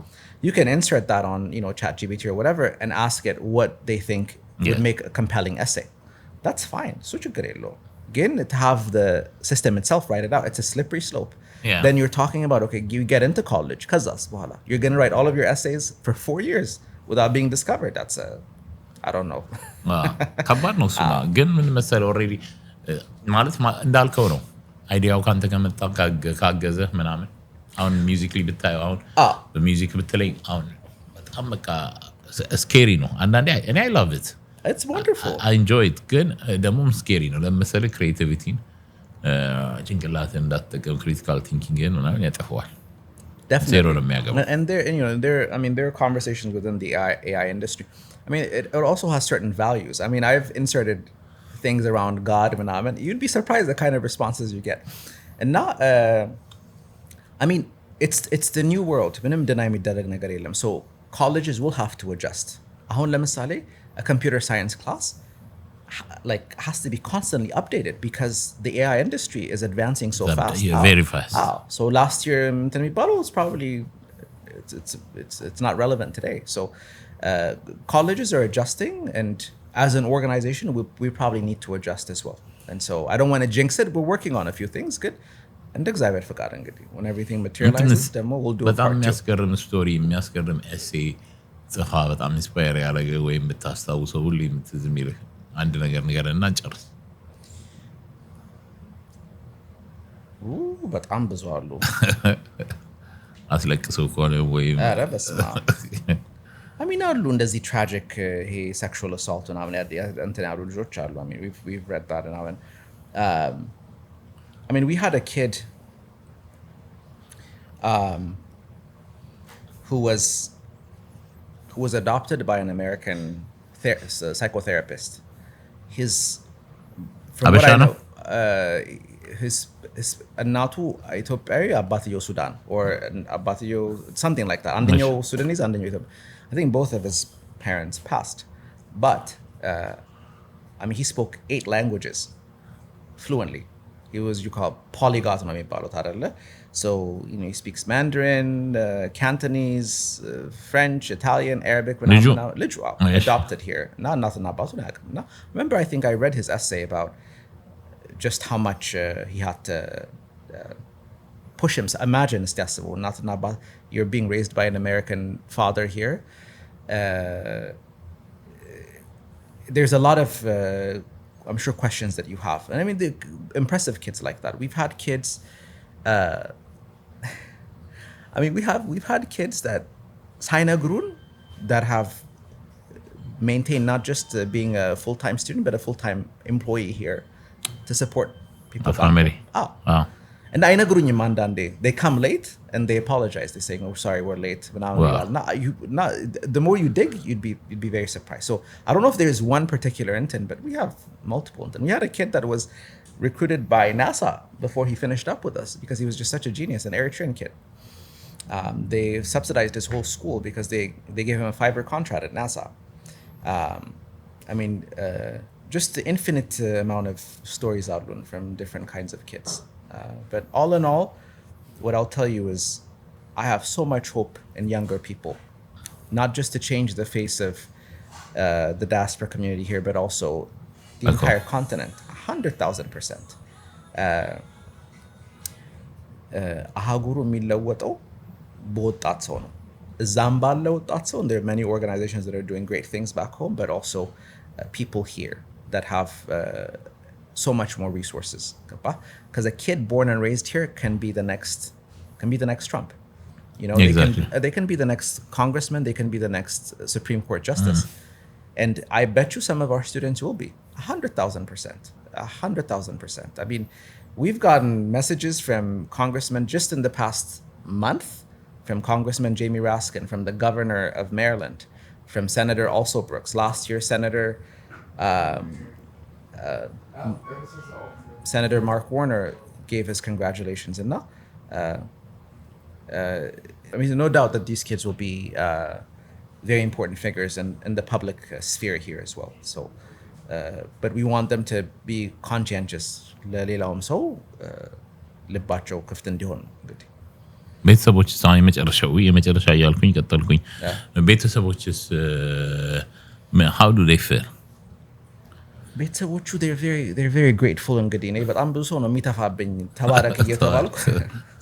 You can insert that on, ChatGPT or whatever and ask it what they think would make a compelling essay. That's fine. Again, to have the system itself write it out, it's a slippery slope. Then you're talking about, okay, you get into college, you're going to write all of your essays for 4 years without being discovered. That's I don't know. ከባድ ነው እሱማ ግን ምን መሰለህ ኦልሬዲ ማለት እንዳልከው ነው አይዲያው ካንተ ከመጣ ካገዘ ምናምን አሁን ሚውዚክሊ ብታየው አሁን በሚውዚክ ብትለኝ አሁን በጣም በቃ ስኬሪ ነው አንዳንዴ እኔ I love it. It's wonderful. I enjoy it ግን ደግሞም ስኬሪ ነው ለምሳሌ ክሬቲቪቲን ጭንቅላትን እንዳትጠቀም ክሪቲካል ቲንኪንግን ምናምን ያጠፋዋል. Definitely. And there are conversations within the AI industry. I mean, it also has certain values. I mean, I've inserted things around God, and you'd be surprised the kind of responses you get. And not, it's the new world. So colleges will have to adjust. A computer science class has to be constantly updated because the AI industry is advancing so fast. Very fast. So last year, was probably it's not relevant today. So colleges are adjusting, and as an organization, we probably need to adjust as well. And so I don't want to jinx it. We're working on a few things. Good. And when everything materializes, we'll do a part two. በጣም የሚያስገርም ስቶሪ የሚያስገርም essay ጽፋ በጣም ኢንስፓየር ያደረገ ወይም ብታስታውሰው ሁሉ የምትዝ የሚልህ አንድ ነገር ንገረንና እንጨርስ። በጣም ብዙ አሉ። አስለቅሰው ከሆነ ወይም ኧረ በስመ አብ አሉ እንደዚህ ትራጂክ ይሄ ሴክሹዋል አሳልት ምናምን እንትን ያሉ ልጆች አሉ። we've read that and we had a kid who was adopted by an American psychotherapist. From what I know, his እናቱ ኢትዮጵያዊ አባትየው ሱዳን or አባትየው something like that. አንደኛው Sudanese, አንደኛው ኢትዮጵያ. I think both of his parents passed, but I mean he spoke 8 languages fluently. He was, you call polyglot ነው የሚባሉት አይደለ? So he speaks Mandarin, Cantonese, French, Italian, Arabic. Adopted here. Nothing about it. Remember, I think I read his essay about just how much he had to push himself. Imagine, nothing about you're being raised by an American father here. There's a lot of I'm sure questions that you have, and I mean the impressive kids like that. We've had kids. I mean, we've had kids that Sainagrun that have maintained not just being a full-time student but a full-time employee here to support people. Family. Wow. And Ainagrunyam mandande, they come late and they apologize. They say, "Oh, sorry, we're late." The more you dig, you'd be very surprised. So I don't know if there is one particular intern, but we have multiple interns. We had a kid that was recruited by NASA before he finished up with us because he was just such a genius, an Eritrean kid. They subsidized his whole school because they gave him a 5-year contract at NASA. I mean, just the infinite amount of stories out from different kinds of kids. But all in all, what I'll tell you is I have so much hope in younger people, not just to change the face of the diaspora community here, but also the entire continent, 100,000%. አህጉሩ የሚለወጠው በወጣት ሰው ነው። እዛም ባለ ወጣት ሰው, and there are many organizations that are doing great things back home, but also people here that have so much more resources. Because a kid born and raised here can be the next Trump. Exactly. They can be the next congressman, they can be the next Supreme Court justice. And I bet you some of our students will be 100,000%. 100,000%. I mean, we've gotten messages from congressmen just in the past month, from Congressman Jamie Raskin, from the governor of Maryland, from Senator Also Brooks. Last year, Senator Mark Warner gave his congratulations. And I mean, no doubt that these kids will be very important figures in the public sphere here as well. So, but we want them to be conscientious. ለሌላውም ሰው ልባቸው ክፍት እንዲሆን እንግዲህ ቤተሰቦች ሳይ የመጨረሻ እያልኩኝ ቀጠልኩኝ። ቤተሰቦችስ how do they feel? ቤተሰቦቹ they're very grateful እንግዲህ እኔ በጣም ብዙ ሰው ነው የሚተፋብኝ ተባረክ እየተባልኩ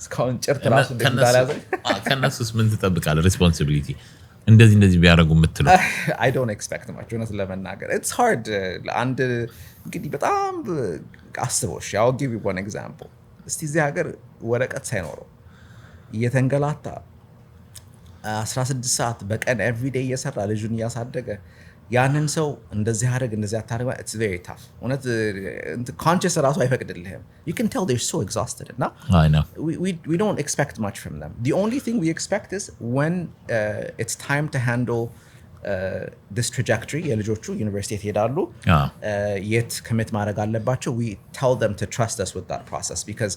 እስካሁን ጭርት ራሱ እንዳላዘኝ ከነሱስ ምን ትጠብቃለህ? ሪስፖንሲቢሊቲ እንደዚህ ቢያደርጉ የምትለው I don't expect much honestly ለመናገር it's hard አንድ እንግዲህ በጣም አስበውሽ I'll give you one example እስቲ እዚህ ሀገር ወረቀት ሳይኖረው እየተንገላታ 16 ሰዓት በቀን every day እየሰራ ልጁን እያሳደገ ያንን ሰው እንደዚህ አታደርግ it's very tough እውነት conscious ራሱ አይፈቅድልህም you can tell they're so exhausted እና I know we don't expect much from them the only thing we expect is when it's time to handle this trajectory የልጆቹ ዩኒቨርሲቲ ይሄዳሉ የት commit ማድረግ አለባቸው we tell them to trust us with that process because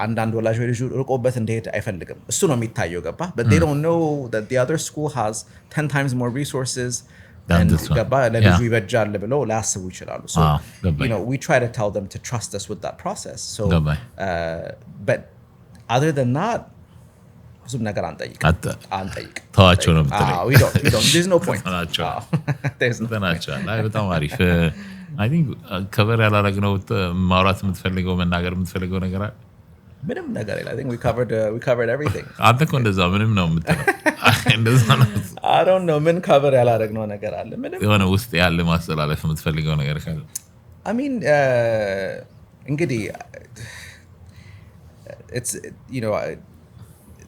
አንዳንድ ወላጅ ልጁ ርቆበት እንደሄድ አይፈልግም እሱ ነው የሚታየው ገባ but they don't know that the other school has 10 times more resources and ገባ ለልጁ ይበጃል ብለው ላስቡ ይችላሉ so you know we try to tell them to trust us with that process so but other than that ብዙም ነገር አንጠይቅ ተዋቸው ነው የምትለኝ we don't there's no point there's no point ላይ በጣም አሪፍ I think cover ያላረግነው ማውራት የምትፈልገው መናገር የምትፈልገው ነገር አለ ምንም ነገር የለም I think we covered everything አንተ እኮ እንደዛ ምንም ነው የምትለው እንደዛ ነው I don't know ምን cover ያላረግነው ነገር አለ ምንም የሆነ ውስጥ ያለ ማስተላለፍ የምትፈልገው ነገር ካለ I mean እንግዲህ it's you know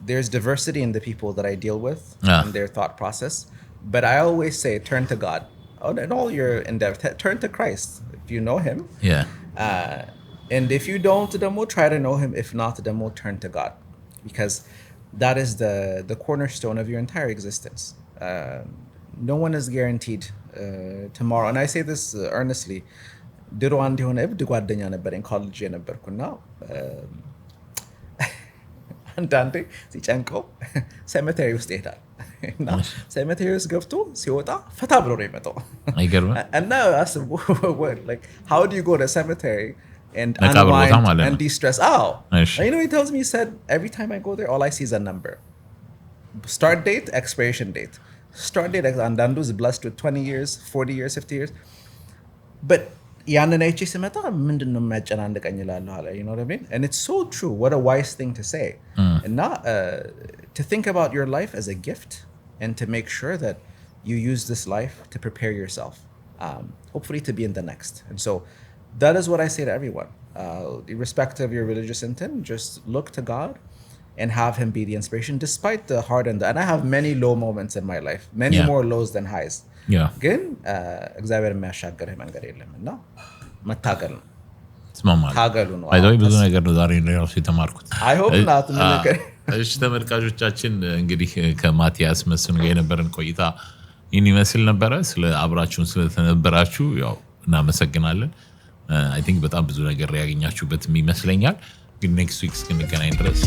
there's diversity in the people that I deal with and their thought process but I always say turn to God in all your endeavors turn to Christ if you know him yeah and if you don't then we'll try to know him if not then we'll turn to God because that is the cornerstone of your entire existence. No one is guaranteed tomorrow, and I say this earnestly. ድሮ አንድ የሆነ እብድ ጓደኛ ነበረኝ ኮሌጅ የነበርኩና አንዳንዴ ሲጨንቀው ሴሜተሪ ውስጥ ይሄዳል እና ሴሜተሪ ውስጥ ገብቶ ሲወጣ ፈታ ብሎ ነው የሚመጣው አይገርም እና አስቡ like how do you go to a cemetery and unwind and de-stress you know he tells me, he said every time I go there all I see is a number, start date, expiration date, start date አንዳንዱ is blessed with 20 years 40 years 50 years, but ያንን አይቼ ስመጣ ምንድነው የሚያጨናንቀኝ እላለሁ አለ you know what I mean, and it's so true. What a wise thing to say. And to think about your life as a gift and to make sure that you use this life to prepare yourself hopefully to be in the next. And so that is what I say to everyone, irrespective of your religious intent, just look to God and have him be the inspiration despite the hard and I have many low moments in my life, many more lows than highs. ግን እግዚአብሔር የሚያሻገርህ መንገድ የለምና መታገል ነው ታገሉ ነው አይደል ብዙ ነገር ነው ዛሬ ነው የተማርኩት I hope not ነገር እሺ ተመልካቾቻችን እንግዲህ ከማቲያስ መስፍን ጋር የነበረን ቆይታ ይህን ይመስል ነበረ ስለ አብራችሁን ስለተነበራችሁ ያው እናመሰግናለን I think በጣም ብዙ ነገር ያገኛችሁበት ይመስለኛል ግን next week እስክንገናኝ ድረስ